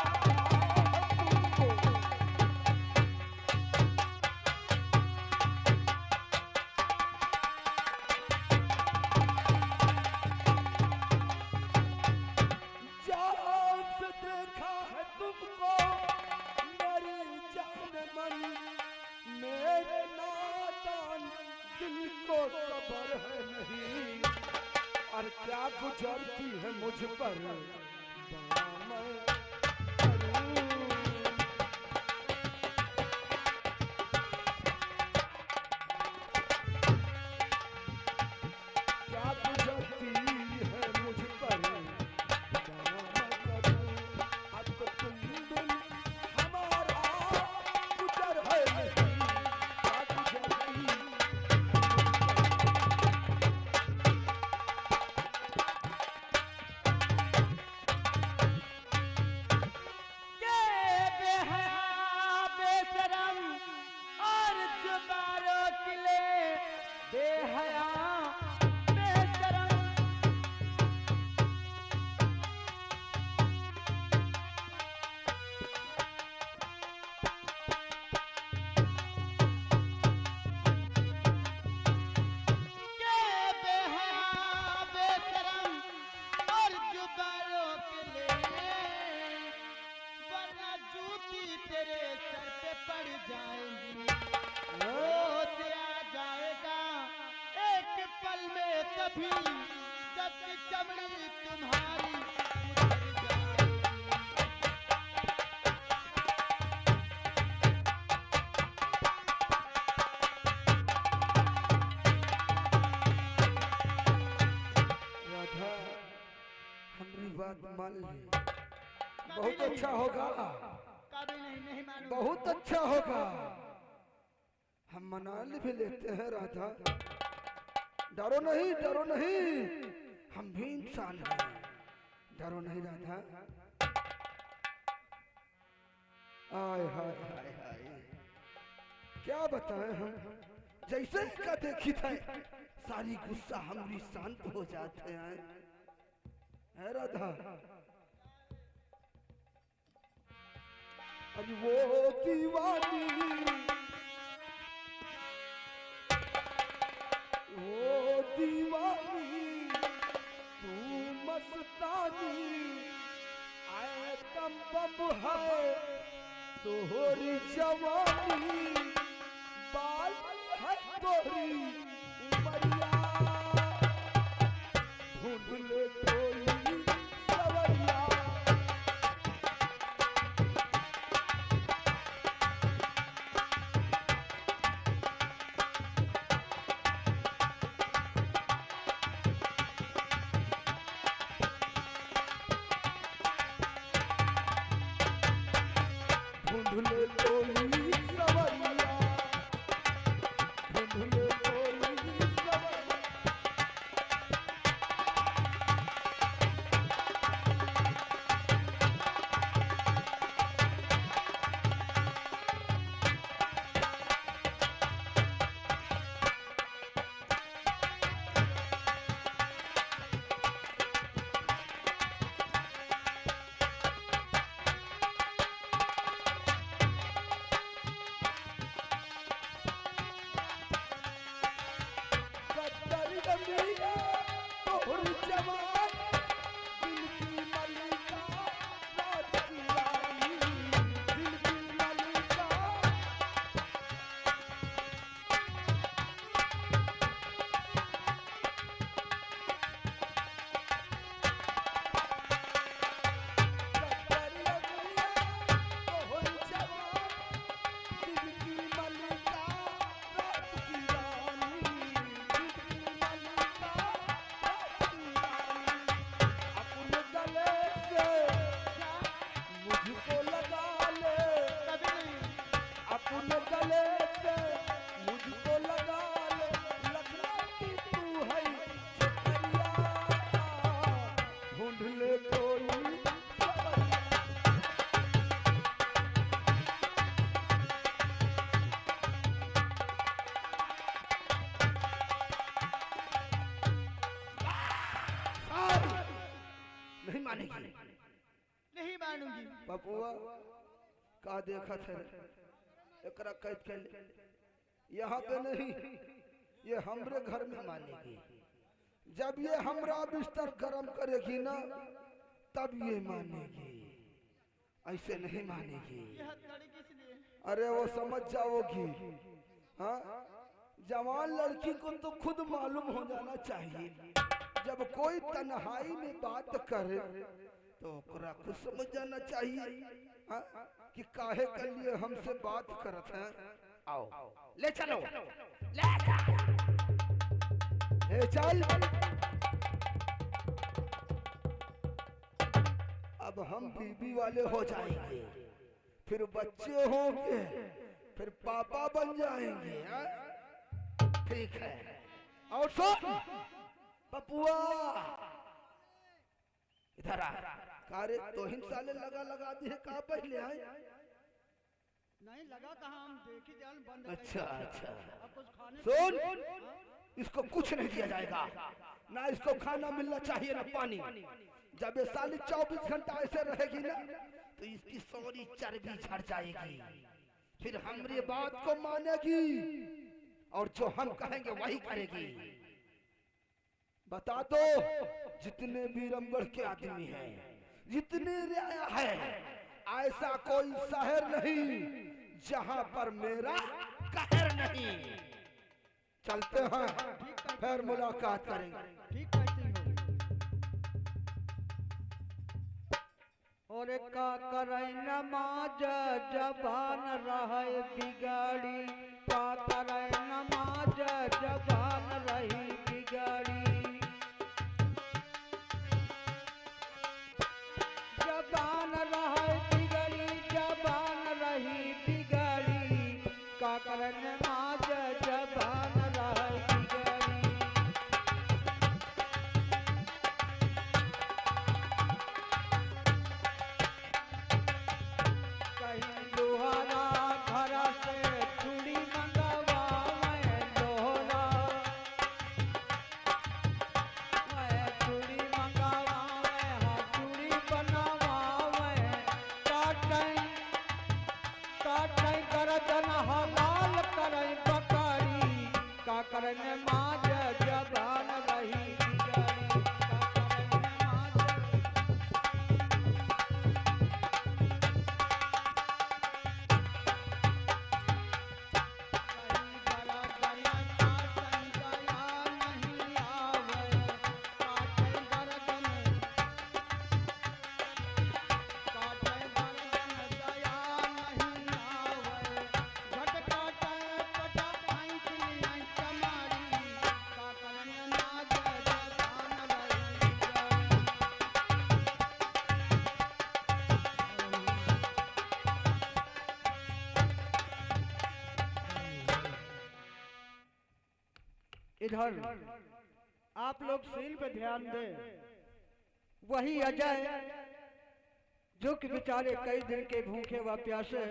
है तुमको मेरे नादान दिल को सबर है नहीं, और क्या गुजरती है मुझ पर बड़ा मैं करूं। क्या गुजरती है मुझ पर बड़ा मैं करूं। अब तो तुम बिन हमारा गुजर है नहीं, कभी जब चमड़ी तुम्हारी उतर जाएगी। राधा हमारी बात मान ली, बहुत अच्छा होगा, कभी नहीं मानूंगा। बहुत अच्छा होगा। हम मना भी लेते हैं राधा, डरो नहीं, डरो नहीं, हम भी इंसान हैं, डरो नहीं राधा। आय हाय हाय हाय, क्या बताएं हम, जैसे का देखी था सारी गुस्सा हमारी शांत हो जाते हैं, है राधा। अरे वो दीवानी, वो दीवानी तू मस्तानी, आए तम बम है तोहरी जवानी, बाल है तोहरी उमरिया, ढूंढ ले तोरी सवरिया। ढूंढ ले तोरी सवरिया, ढूंढ ले तोरी सवरिया। नहीं मानेगी? नहीं मानूंगी। पपुआ का देखा थे एकरा कैद कर ले। यहाँ पे नहीं, ये हमरे घर में मानेगी। जब ये हमरा बिस्तर गरम करेगी ना तब ये मानेगी, ऐसे नहीं मानेगी। ये हथकड़ी किस लिए? अरे वो समझ जाओगी। हाँ, जवान लड़की को तो खुद मालूम हो जाना चाहिए। जब कोई तन्हाई में बात करे तो ओकरा खुद समझ जाना चाहिए। हाँ, कि काहे के लिए हमसे बात करत हैं। आओ ले चलो, ले चल। अब हम बीबी वाले हो जाएंगे, फिर बच्चे होंगे, फिर पापा बन जाएंगे। हाँ? ठीक है। और सुन पपुआ, इधर आ। कारे तोहिन साले लगा दिए का पहले आए? नहीं लगा कहाँ, हम देखी जान बंद। अच्छा अच्छा। अब कुछ खाने सुन, इसको कुछ नहीं दिया जाएगा, ना इसको खाना मिलना चाहिए ना पानी। जब ये साली 24 घंटा ऐसे रहेगी ना तो इसकी सारी चर्बी झड़ जाएगी, फिर हमारी बात को मानेगी और जो हम कहेंगे वही करेगी। बता दो, जितने बीरमगढ़ के आदमी हैं, जितने रियाया है, ऐसा कोई शहर नहीं जहां पर मेरा कहर नहीं। चलते हैं, फिर मुलाकात करेंगे। ठीक कैसे हो? और का करे नमाज जबान रहे बिगाड़ी, का करे नमाज जबान रही बिगाड़ी। जबान रहे बिगड़ी, जबान रही बिगाड़ी, का करे नमाज जबान रहे बिगाड़ी। कहीं लोहारा घर से चूड़ी मंगवावे, लोहारा मैं चूड़ी मंगवावे, हाँ चूड़ी बनवावे। काटै गर्दन हलाल करै बकरी, का करने माज जबान रही बिगाड़ी, का करने माज। कहीं बड़ा दया काटै दया नहीं आवे, काटै गर्दन दया नहीं आवे। झट काटै पटा फाँक लियै चमारी, का करने माज जबान रही बिगाड़ी। इधर आप लोग सील पे ध्यान दें। वही अजय जो कि बेचारे कई दिन के भूखे व प्यासे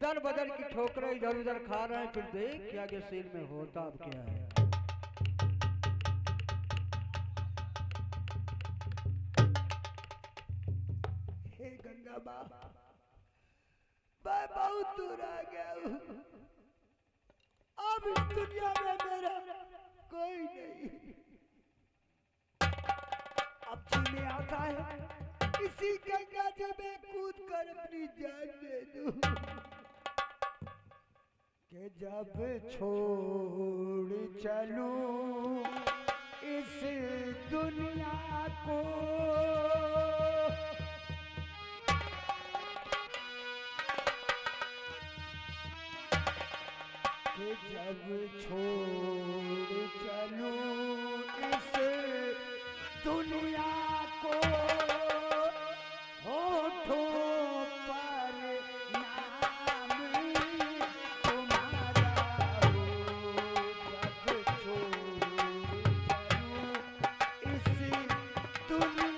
दर बदर की ठोकरें इधर उधर खा रहे हैं। फिर देख कि आगे सील में होता अब क्या है। हे गंगा माँ, मैं बहुत दूर आ गया हूँ। अब इस दुनिया में मेरा कोई नहीं। अब जीने आता है इसी गंगा जी में कूद कर अपनी जान दे दूं। कि जब छोड़ चलूं इस दुनिया को, कि जब छोड़ चलूं इस दुनिया को, होठों पर नाम तुम्हारा हो। जब छोड़ चलूं इस दुनिया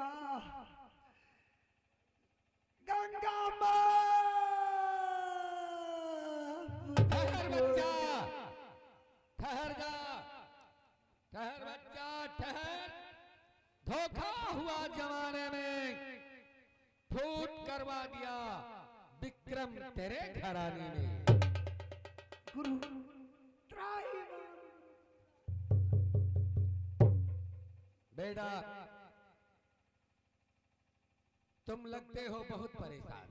माँ, गंगा माँ। ठहर बच्चा, ठहर जा, ठहर बच्चा, ठहर। धोखा हुआ जमाने में, फूट करवा दिया विक्रम तेरे घराने में। गुरु त्राहिमाम। बेटा, तुम लगते हो बहुत परेशान,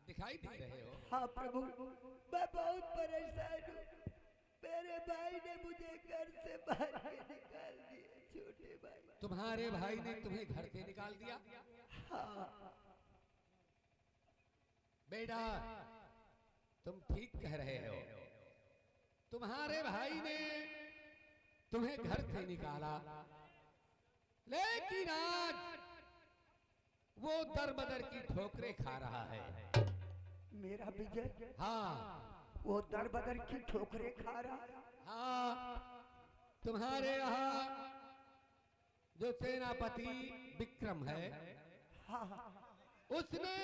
दिखाई दे रहे हो। हाँ प्रभु, मैं बहुत परेशान हूँ। मेरे भाई ने मुझे घर से बाहर के निकाल दिया। छोटे भाई। तुम्हारे भाई ने तुम्हें घर से निकाल दिया? हाँ। बेटा, तुम ठीक कह रहे हो। तुम्हारे भाई ने तुम्हें घर से निकाला, लेकिन आज वो दर बदर की ठोकरें खा रहा है। मेरा विजय? हाँ, वो दर बदर की ठोकरें खा रहा है। हाँ, तुम्हारे यहाँ जो सेनापति विक्रम है, उसने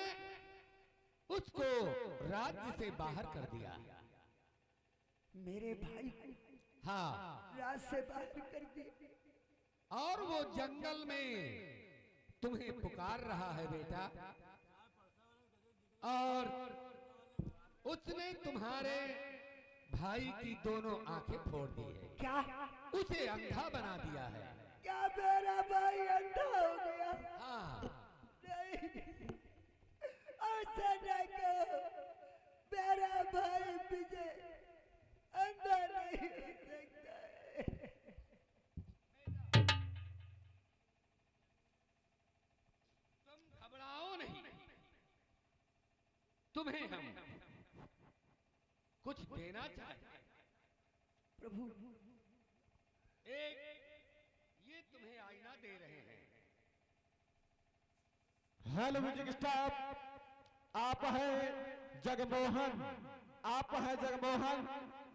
उसको राज्य से बाहर कर दिया। मेरे भाई को? हाँ, राज्य से बाहर कर दिया। और वो जंगल में तुम्हें पुकार रहा है बेटा। और उसने तुम्हारे भाई की दोनों आंखें फोड़ दी है। क्या? उसे अंधा बना दिया है। क्या मेरा भाई अंधा हो गया? हाँ। नहीं, ऐसा न कहो। मेरा भाई विजय अंधा नहीं हो सकता है। तुम घबराओ नहीं, तुम्हें हम कुछ देना चाहते हैं। प्रभु, एक ये तुम्हें आईना दे रहे हैं। हेलो म्यूजिक स्टाफ, आप हैं जगमोहन, आप हैं जगमोहन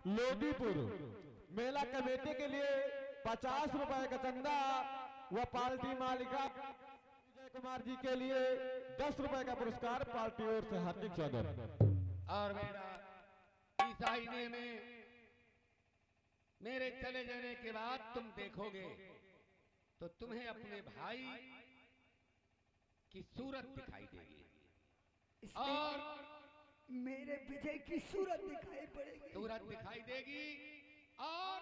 लोदीपुर। मेला कमेटी के लिए 50 रुपए का चंदा व पार्टी मालिका विजय कुमार जी के लिए 10 रुपए का पुरस्कार पार्टी ओर से हार्दिक स्वागत। और मेरा इस आईने में मेरे चले जाने के बाद तुम देखोगे तो तुम्हें अपने भाई की सूरत दिखाई देगी और मेरे विजय की सूरत दिखाई पड़ेगी। सूरत दिखाई देगी और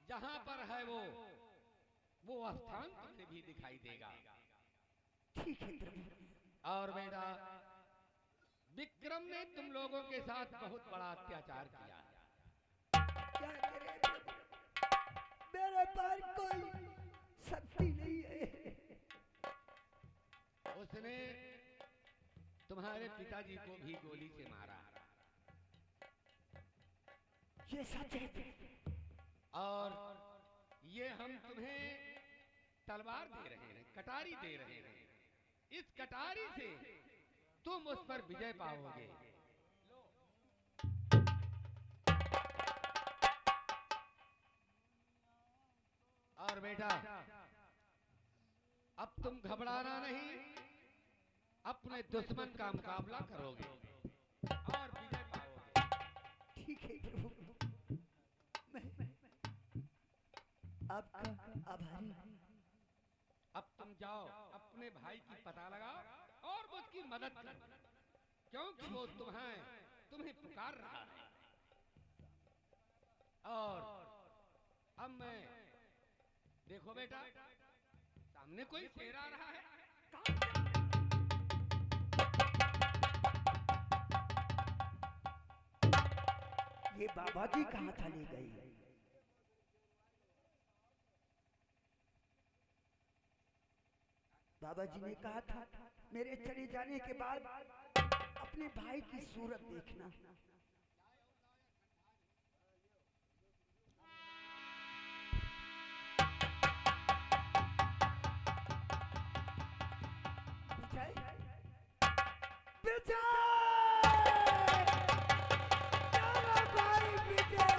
जहां पर है वो स्थान तुम्हें भी दिखाई देगा। ठीक है प्रभु। और बेटा, विक्रम ने तुम लोगों के साथ बहुत बड़ा अत्याचार किया। क्या करें प्रभु? मेरे पास कोई शक्ति नहीं है। उसने तुम्हारे पिताजी को भी गोली से मारा। ये सच है। और ये हम तुम्हें तलवार दे रहे हैं, कटारी दे रहे हैं। इस कटारी से तुम उस पर विजय पाओगे। और बेटा, अब तुम घबराना नहीं, अपने दुश्मन का मुकाबला करोगे और विजय पाओगे। ठीक है प्रभु, मैं आपका आभारी हूं। अब तुम जाओ, अपने भाई की पता लगाओ और उसकी मदद करो, क्योंकि वो तुम्हें पुकार रहा है। और अब मैं, देखो बेटा, सामने कोई शेर आ रहा है। ये बाबा जी कहाँ चले गए? बाबा जी ने कहा था मेरे चले जाने के बाद अपने भाई की सूरत देखना। विजय, विजय, मेरा भाई विजय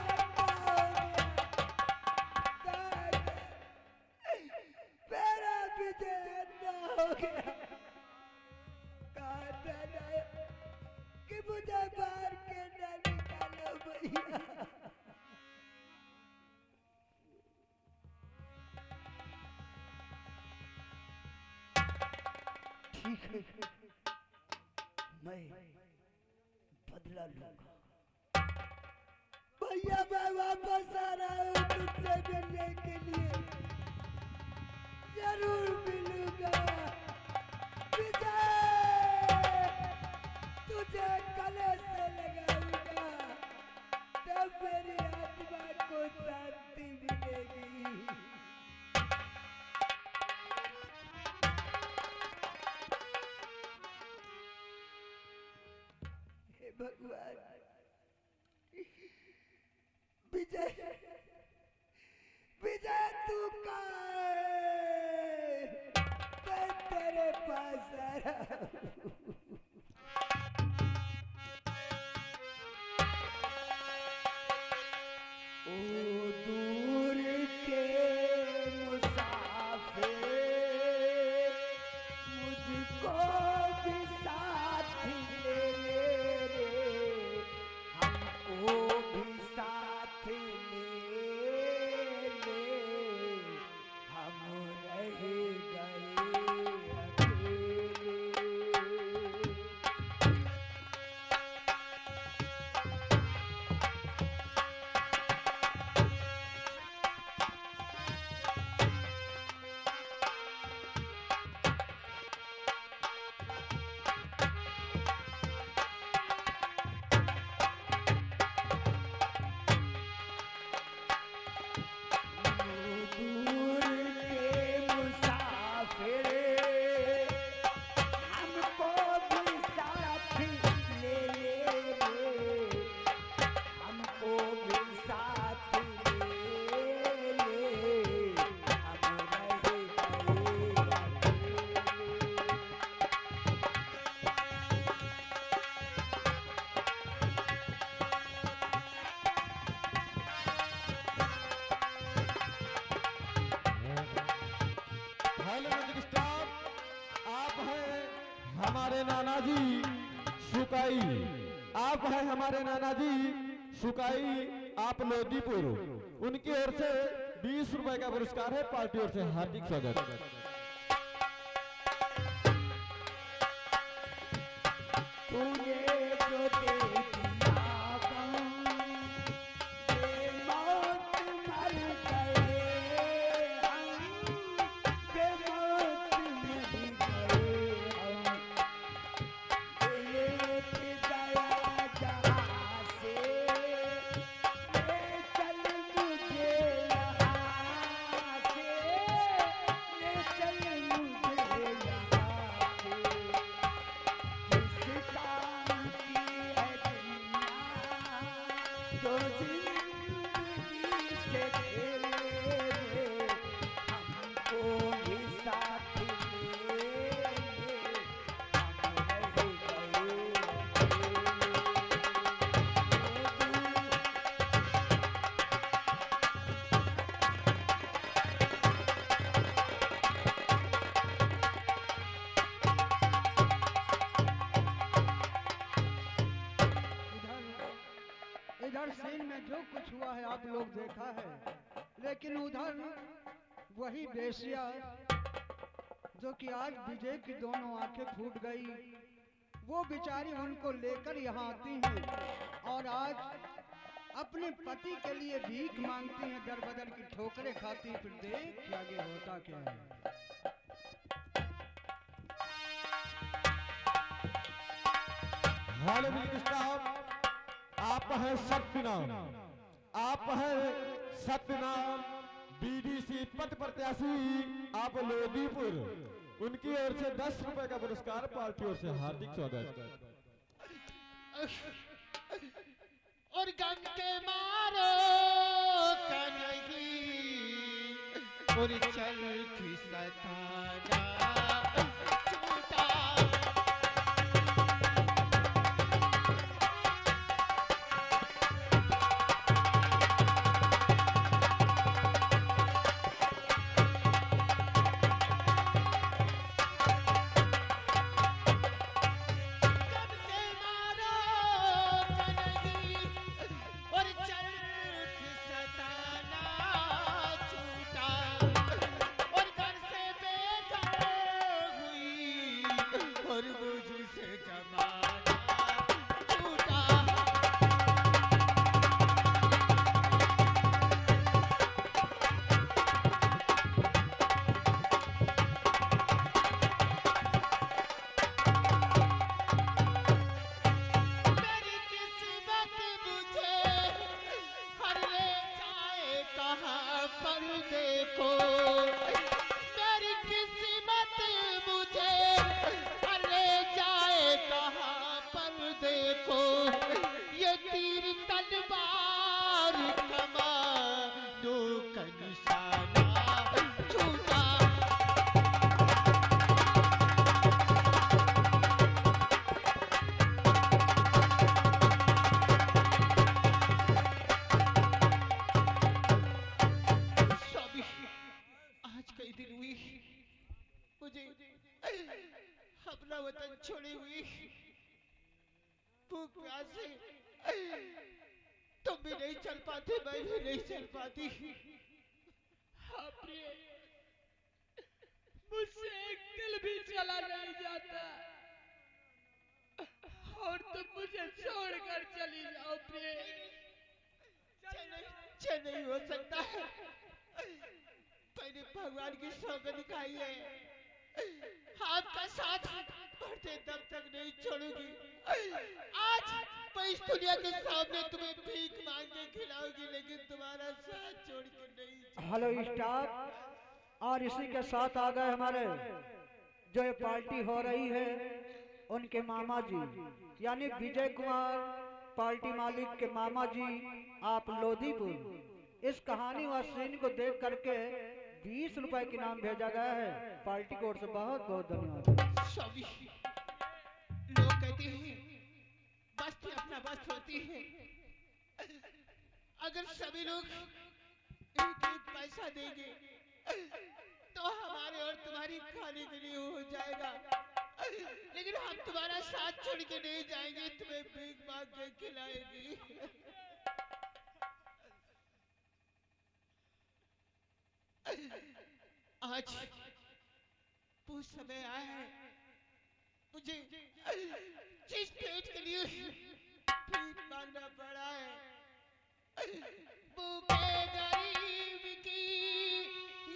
मेरा विजय गया। कहा था कि मुझे मार के न निकालो भैया। ठीक है, मैं बदला लूंगा भैया। मैं वापस आ रहा हूँ तुमसे मिलने के लिए, जरूर मिलूंगा। विजय, तुझे गले से लगाऊंगा, तब मेरी आत्मा को शांति मिलेगी। हे भगवान, विजय, विजय तू कहाँ है? मैं तेरे पास आ रहा हूँ। ओ दूर के मुसाफिर, मुझको भी साथ ले ले रे, हमको भी साथ ले ले, हम रह गए अकेले। दूर के मुसाफिर, हमको भी साथ ले ले रे, हमको भी साथ ले ले, हम रह गए अकेले। हेलो म्यूजिक स्टाफ, आप हैं हमारे नाना जी सुकाई। आप हैं हमारे नाना जी सुकाई, आप लोदीपुर। उनकी ओर से 20 रुपए का पुरस्कार है, पार्टी ओर से हार्दिक स्वागत। तूने जो दे दिया गम, बेमौत मर गए हम, बेमौत मर गए हम। एक गया जहाँ से, ले चल मुझे यहाँ से, ले चल मुझे यहाँ से। जिस काम की है दुनिया, जो जिंदगी से खेले रे, हमको भी साथ ले ले, हम रह गए अकेले। इधर इधर सीन में जो कुछ हुआ है आप लोग देखा है, लेकिन उधर वही बेसिया जो कि आज विजय की दोनों आंखें फूट गई, वो बेचारी उनको लेकर यहाँ आती हैं और आज अपने पति के लिए भीख मांगती हैं, दर बदर की ठोकरें खाती। फिर देख कि आगे होता क्या है। हेलो म्यूजिक स्टाफ, आप हैं सत्यनाम। आप हैं सत्यनाम बीडीसी पद प्रत्याशी, आप लोदीपुर। उनकी ओर से 10 रुपए का पुरस्कार, पार्टी ओर से हार्दिक स्वागत। और गम के मारो कन्हई, और चरखी सताना छूटा। कहाँ पर देखो मेरी किस्मत मुझे ले जाए कहाँ पर देखो ये तीर तलवार कमानों का निशाना छूटा। स्वामी आज कई दिन हुई मुझे अपना वतन छोड़े हुई भूख प्यास से तुम भी नहीं चल पाते मैं भी नहीं चल पाती। हाँ प्रिय, मुझसे एक दिल भी चला नहीं जाता और तुम मुझे छोड़कर चली जाओ प्रिय। नहीं हो सकता है। मैंने भगवान की सौगंध खाई है आपका साथ बढ़ते दम तक नहीं छोड़ूंगी। आज मैं इस दुनिया के सामने तुम्हें भीख मांग के खिलाऊंगी लेकिन तुम्हारा साथ छोड़ के नहीं। हेलो स्टाफ, और इसी के साथ आ गए हमारे जो ये पार्टी हो रही है उनके मामा जी यानी विजय कुमार पार्टी मालिक के मामा जी आप लोधीपुर। इस कहानी व सीन को देख करके 20 रुपए की नाम भेजा गया है। पार्टी कोर्ट से बहुत बहुत धन्यवाद। स्वामी लोग कहते हैं बस्ती अपना बस्त होती है। अगर सभी लोग एक एक पैसा देंगे तो हमारे और तुम्हारी खाने के लिए हो जाएगा लेकिन हम तुम्हारा साथ छोड़ के नहीं जाएंगे तुम्हें भीख मांग के खिलाएंगे। आज वो समय आया है मुझे जिस पेट के लिए भीख मांगना पड़ा है भूखे गरीब की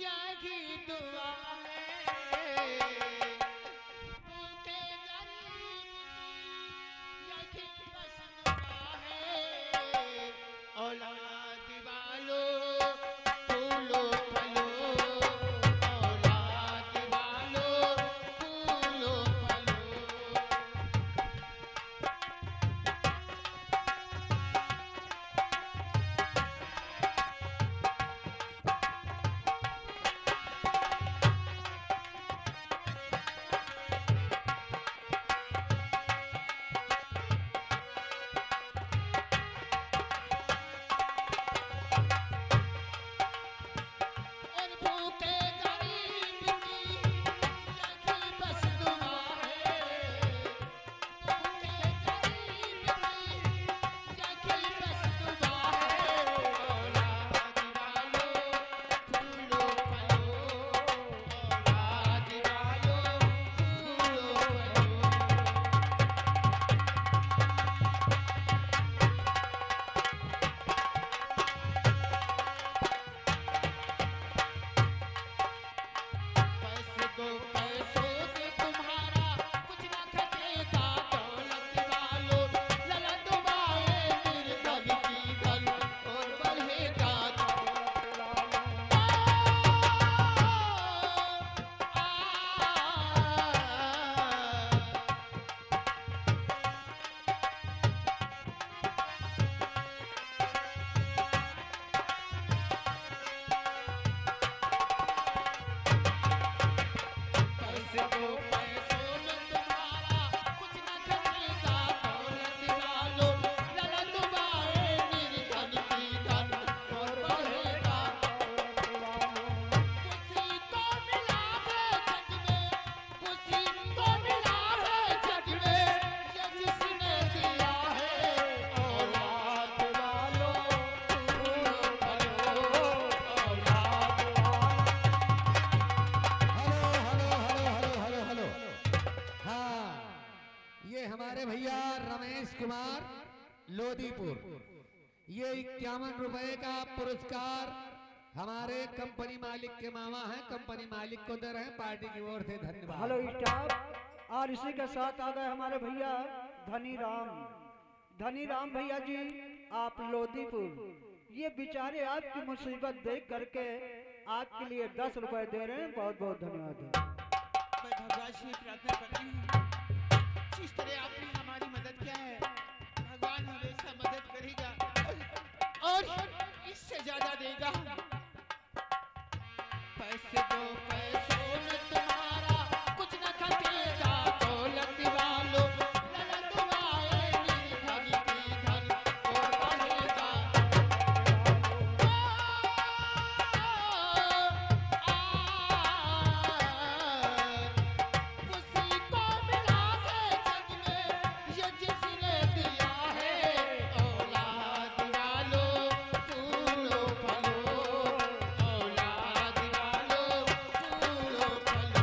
यही दुआ है। भूखे गरीब की यही बस दुआ है। औलाद वालों फूलो फलो औलाद वालों फूलो फलो। और भूखे गरीब की यही बस दुआ है। भूखे गरीब की यही बस दुआ है। औलाद वालों फूलो फलो औलाद वालों फूलो फलो। पैसे दो पैसों से तुम्हारा कुछ न घटेगा दौलत वालों लला दुबाए निर्धन की धन और बढ़ेगा पैसे दो पैसों में तुम्हारा कुछ न घटेगा दौलत वालों लला दुबाए निर्धन की धन और बढ़ेगा खुशी को मिला है जग में खुशी को मिला है जग में ये जिसने दिया है। औलाद वालों फूलो फलो औलाद हेलो। हाँ, ये हमारे भैया रमेश कुमार लोधीपुर, ये 51 रुपए का पुरस्कार हमारे कंपनी मालिक के मामा हैं, कंपनी मालिक को दे रहे हैं पार्टी की ओर से। धन्यवाद। हेलो स्टाफ, और इसी के साथ आ गए हमारे भैया धनी राम भैया जी आप लोधीपुर। ये बेचारे आपकी मुसीबत देख करके आपके लिए 10 रुपए दे रहे हैं। बहुत बहुत धन्यवाद। मैं भगवान से प्रार्थना करती हूँ जिस तरह आपने हमारी मदद किया है भगवान हमेशा मदद करेगा और इससे ज्यादा देगा। पैसे दो पैसों में तुम्हारा कुछ न घटेगा, दौलत वालों ललत आएगी, धन की धन और बढ़ेगा। उसी को मिला के जग में ये जिसने दिया है, औलाद वालों फूलो फलो, औलाद वालों फूलो फलो।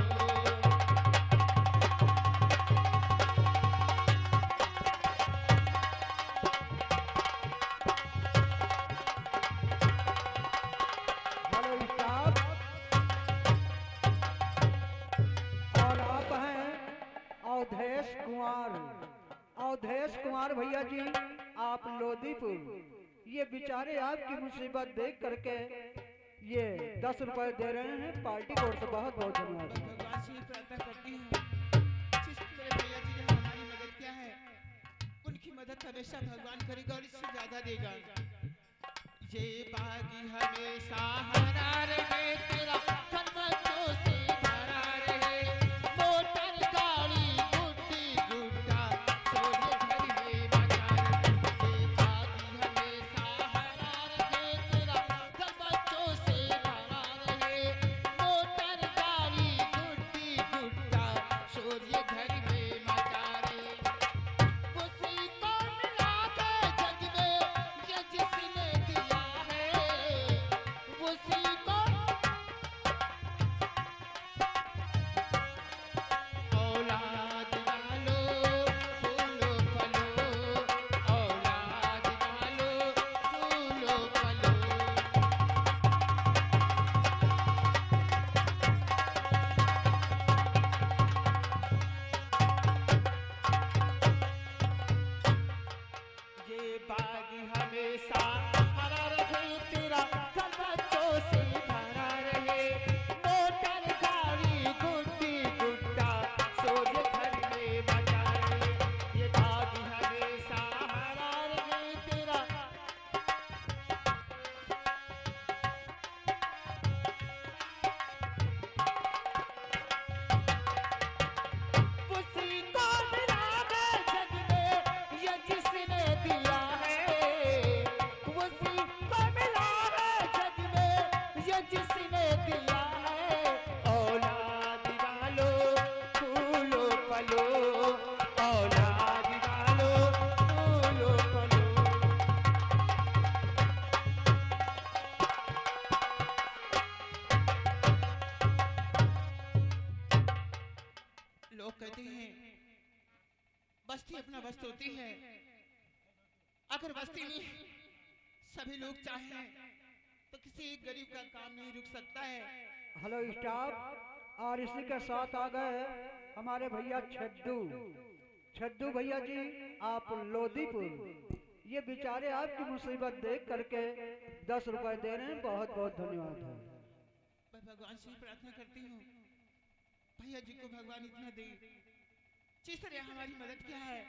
हेलो स्टाफ, और आप हैं अवधेश कुमार। अवधेश कुमार भैया जी, आप लोधीपुर। ये बेचारे आपकी मुसीबत देख करके ये 10 रुपए दे रहे हैं। पार्टी की ओर से बहुत बहुत धन्यवाद। मैं भगवान से प्रार्थना करती हूँ जिस तरह भैया जी ने हमारी मदद किया है उनकी मदद हमेशा भगवान करेगा और इससे ज्यादा देगा। ये बागी हमेशा हरा रहे, तेरा घर बच्चों से भरा रहे, मोटर गाड़ी गुड्डी गुड्डा सोने घर में बजा रहे। ये बागी हमेशा हरा रहे, तेरा घर बच्चों से भरा रहे, मोटर गाड़ी गुड्डी गुड्डा सोने घर में बजा रहे। उसी को मिला के जग में ये जिसने दिया है, उसी को औलाद वालों फूलो फलो, औलाद वालों फूलो फलो। ये बागी हमेशा हरा रहे, तेरा घर बच्चों से भरा रहे, मोटर गाड़ी गुड्डी गुड्डा सोने घर में बजा रहे। ये बागी हमेशा हरा रहे, तेरा उसी को मिला के जग में ये जिसने दिया है, उसी को मिला के जग में ये जिसने दिया है, औलाद वालों फूलो फलो, औलाद वालों फूलो फलो। लोग कहते हैं बस्ती अपना बस्त होती है, अगर बस्ती में सभी लोग चाहें तो किसी एक गरीब का काम नहीं रुक सकता है। हेलो स्टाफ, और इसी के साथ आ गए हमारे भैया छद्दू। छद्दू भैया जी, आप लोधीपुर। ये बेचारे आपकी मुसीबत देख करके 10 रुपए दे रहे हैं। बहुत बहुत धन्यवाद। मैं भगवान से प्रार्थना करती हूँ भैया जी को भगवान इतना दे जिस तरह हमारी मदद किया है,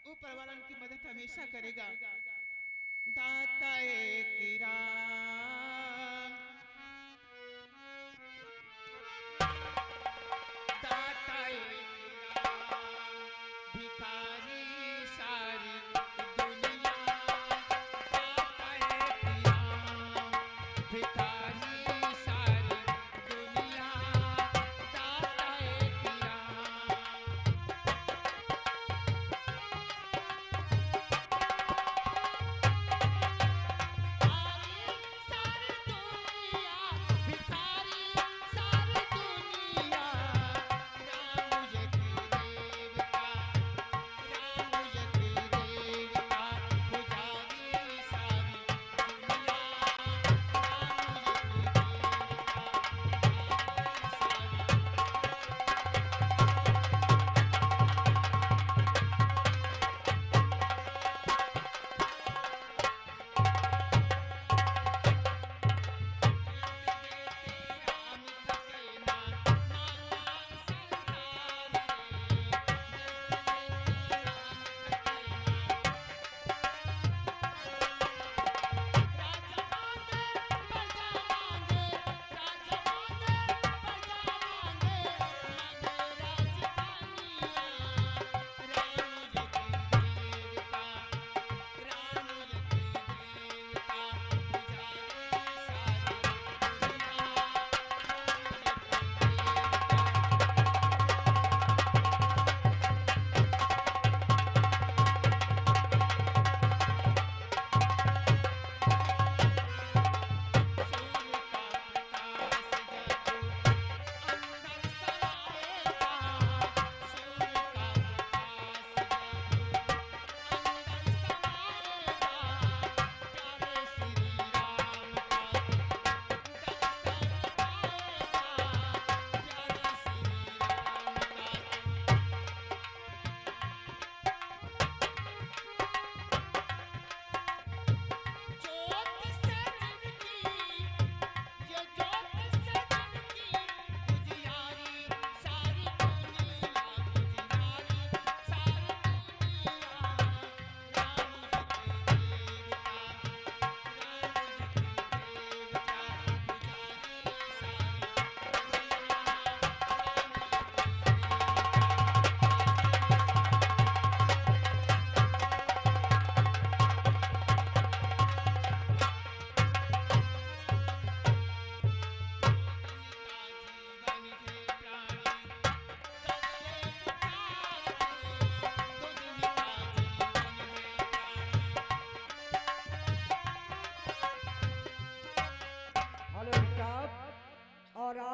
ऊपर वाला उनकी मदद हमेशा करेगा। दाता एक राम, दाता एक राम, भिखारी सारी दुनिया, दाता एक राम, भिखारी सारी दुनिया, दाता एक राम। आरी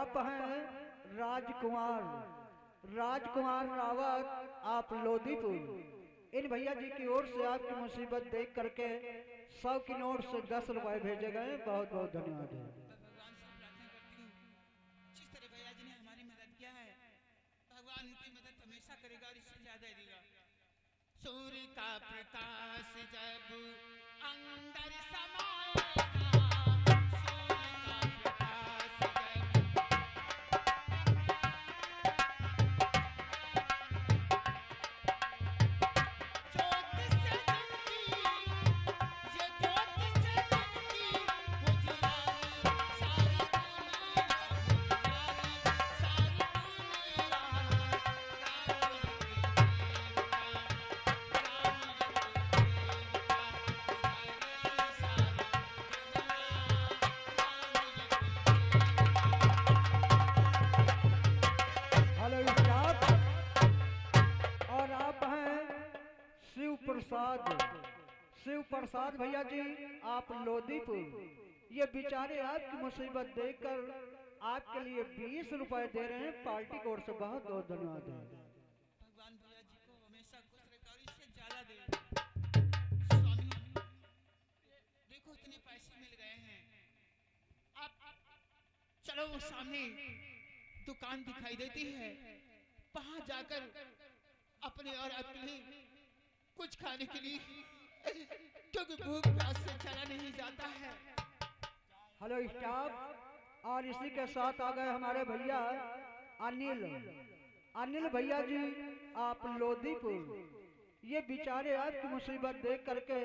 आप हैं राजकुमार राजकुमार रावत, आप लोधीपुर। इन भैया जी की ओर से आपकी मुसीबत देख करके 100 की नोट से 10 रुपए भेजे गए। बहुत बहुत धन्यवाद है। भगवान से प्रार्थना करती हूँ जिस तरह भैया जी ने हमारी मदद किया है भगवान उनकी मदद हमेशा करेगा और इससे ज्यादा देगा। सूर्य का प्रकाश जब अंदर समाएगा, सूर्य का प्रकाश जब ज्योति से जगती, ये ज्योति से जगती, उजियारी सारी दुनिया, उजियारी हेलो स्टाफ, और आप हैं शिव प्रसाद भैया जी, आप लोधीपुर। ये बेचारे आपकी मुसीबत देखकर आपके लिए 20 रुपए दे रहे हैं। पार्टी की ओर से बहुत बहुत धन्यवाद है। भगवान भैया जी को हमेशा खुश रखे और इससे ज्यादा दे। स्वामी देखो इतने पैसे मिल गए हैं, आप चलो वो सामने दुकान दिखाई देती है, वहां जाकर अपने और अपने कुछ खाने के लिए, क्योंकि भूख प्यास से चला नहीं जाता है। हेलो स्टाफ, और इसी के साथ आ गए हमारे भैया अनिल भैया जी, आप लोधीपुर। ये बेचारे आपकी मुसीबत देख करके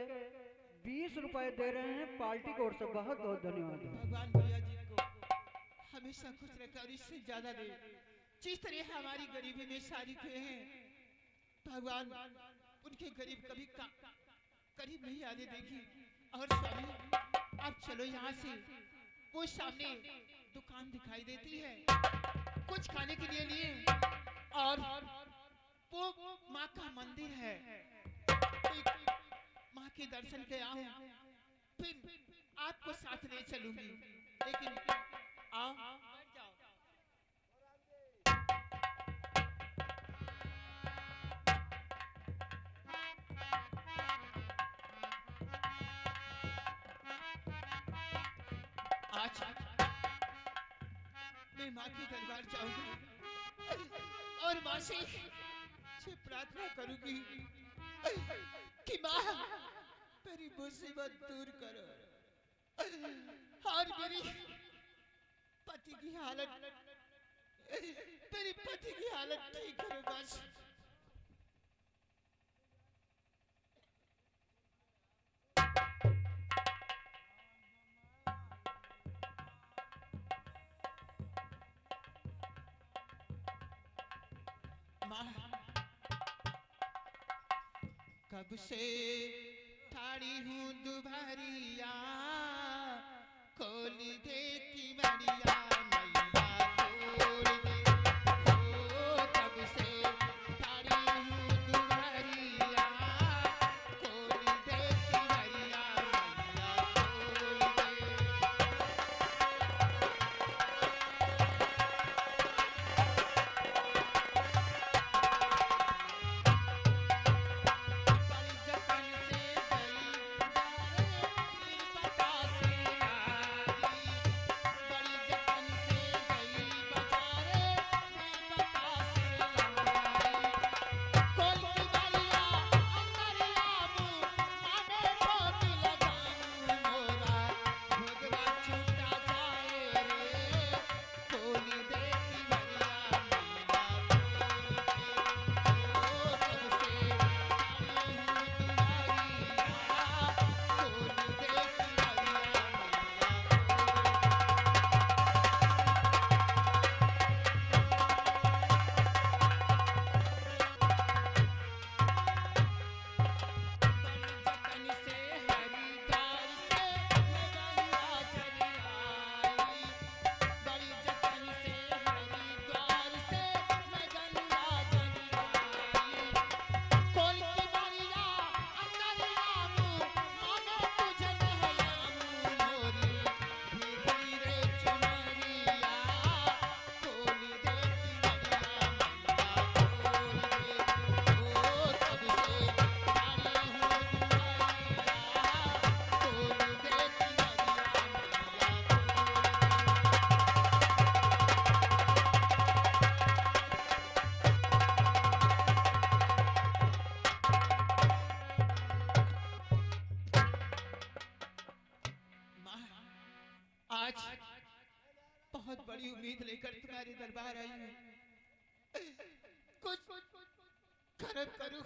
20 रुपए दे रहे हैं। पार्टी की ओर से बहुत बहुत धन्यवाद है। भगवान भैया जी को हमेशा खुश रखे और इससे ज्यादा दे। जिस तरह हमारी गरीबी में शादी किए हैं, भगवान उनके गरीब कभी करीब नहीं आने देगी। और स्वामी आप चलो यहाँ से, वो सामने दुकान दिखाई देती है, कुछ खाने के लिए और वो माँ का मंदिर है, माँ के दर्शन के आऊं, फिर आपको साथ ले चलूंगी। लेकिन आओ जाओ। आज मैं माँ के दरबार जाऊंगी और माँ से प्रार्थना करूंगी कि माँ मेरी मुसीबत दूर करो और मेरी पति की हालत ठीक करो बस। माँ कब से ठाड़ी हूँ दुभरिया, खोल दे की मरिया मैया खोल दे। ओ कब से ठाड़ी हूँ दुभरिया, खोल दे की मरिया मैया खोल दे। बड़ी जतन से गई आज बहुत बड़ी उम्मीद लेकर तुम्हारे दरबार आई हूँ। कुछ कर्म करूं।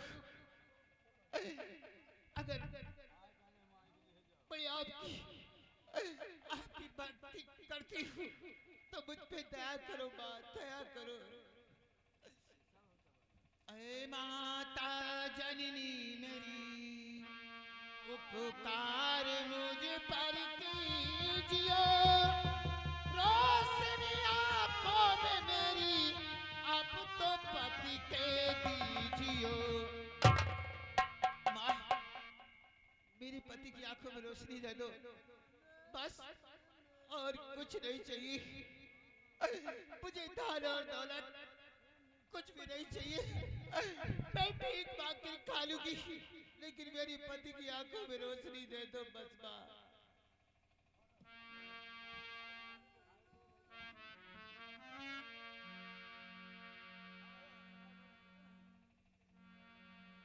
अगर मैं आपकी भक्ति करती हूँ तो मुझ पे दया करो माँ, दया करो। ऐ माता जननी मेरी, उपकार मुझ पर कीजिए। रोशनी आंखों में मेरी आप तो पति के दीजिए। माँ, मेरे पति की आंखों में रोशनी दे दो बस, और कुछ नहीं चाहिए। मुझे धन और दौलत कुछ भी नहीं चाहिए। मैं भीख मांग कर खा लूंगी, लेकिन मेरी पति की आंखों में रोशनी दे दो बस माँ।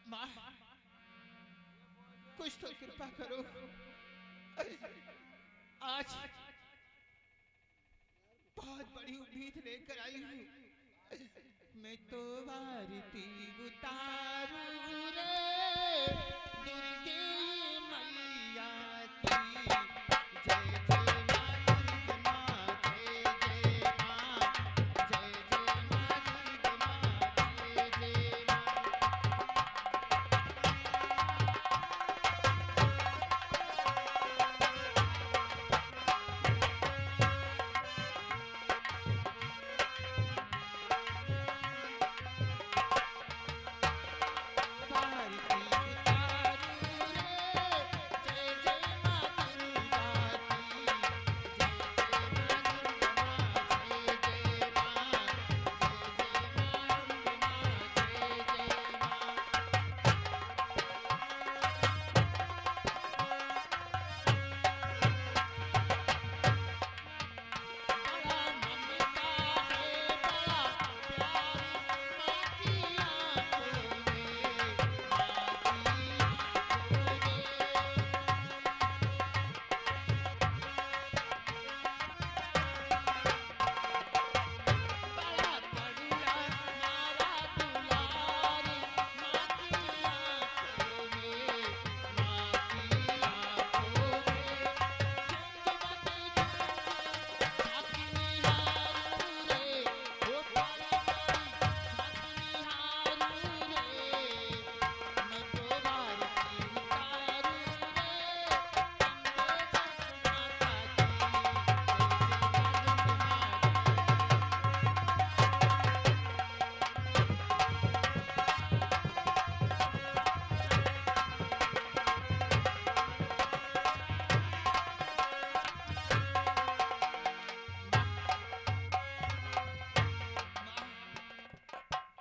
माँ, कुछ तो कृपा करो। आज बहुत बड़ी उम्मीद लेकर आई हूँ। मैं तो आरती उतारूं रे दुर्गे मैया की। जय जय माँ दुर्गे माँ, जय जय माँ, जय जय माँ दुर्गे माँ, जय जय माँ।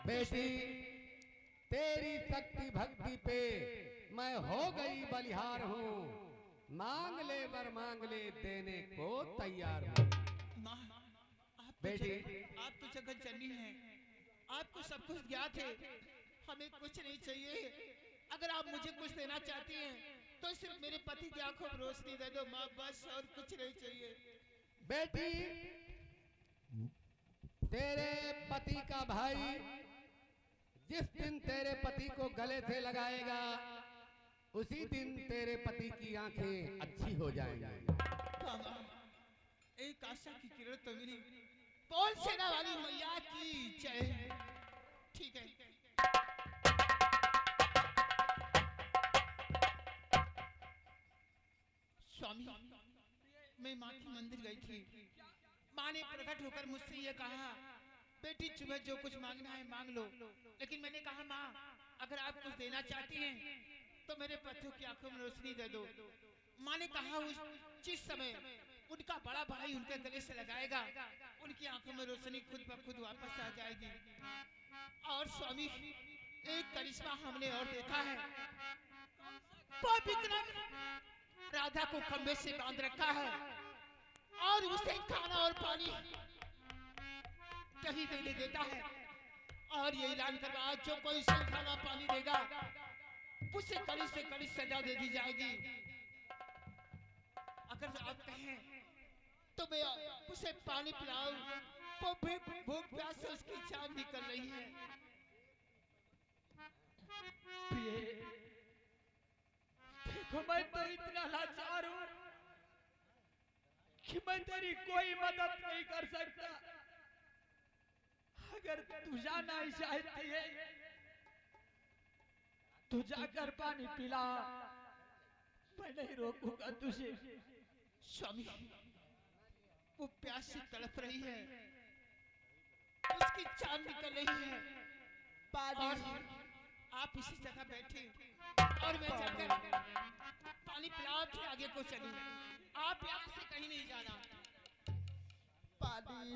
बेटी, तेरी शक्ति भक्ति पे मैं हो गई बलिहार हूँ। मांग ले वर मांग ले, देने को तैयार हूँ। माँ, आप बेटी, आप तो जगत जननी हैं, आपको सब कुछ ज्ञात है। हमें कुछ नहीं चाहिए। अगर आप मुझे कुछ देना चाहती हैं तो सिर्फ मेरे पति की आंखों में रोशनी दे दो माँ, बस, और कुछ नहीं चाहिए। बेटी, तेरे पति का भाई जिस दिन तेरे पति को गले से लगाएगा उसी दिन तेरे पति की आंखें अच्छी हो जाएंगी। मामा, एक आशा की किरण तो मिली। बोल सेना वाली मैया की जय। ठीक है। स्वामी, मैं माँ के मंदिर गई थी। माँ ने प्रकट होकर मुझसे ये कहा, बेटी तुम्हें जो कुछ मांगना है मांग लो। लेकिन मैंने कहा माँ, अगर आप कुछ देना चाहती हैं तो मेरे पतियों की आंखों में रोशनी दे दो। माँ ने कहा उस जिस समय उनका बड़ा भाई उनके गले से लगाएगा उनकी आंखों में रोशनी खुद ब खुद वापस आ जाएगी। और स्वामी, एक करिश्मा हमने और देखा है। वो विक्रम राधा को खंबे से बांध रखा है और उसे खाना और पानी कहीं नहीं देता है। और ये ऐलान करवा, जो कोई उसे खाना पानी देगा उसे कड़ी से कड़ी सजा दे दी जाएगी। अगर आप कहें तो मैं उसे पानी पिलाऊं, वो भी भूख प्यास से उसकी जान निकल रही है। पिए। देखो मैं तो इतना लाचार हूँ कि मैं तेरी कोई मदद नहीं कर सकता। अगर तू जाना ही चाहती है तू जाकर पानी पिला, मैं नहीं रोकूंगा तुझे। स्वामी, वो प्यास से तड़प रही है, उसकी जान निकल रही है। और आप इसी जगह बैठे और मैं जाकर पानी पिला के आगे को चलूं। आप यहाँ से कहीं नहीं जाना। पादी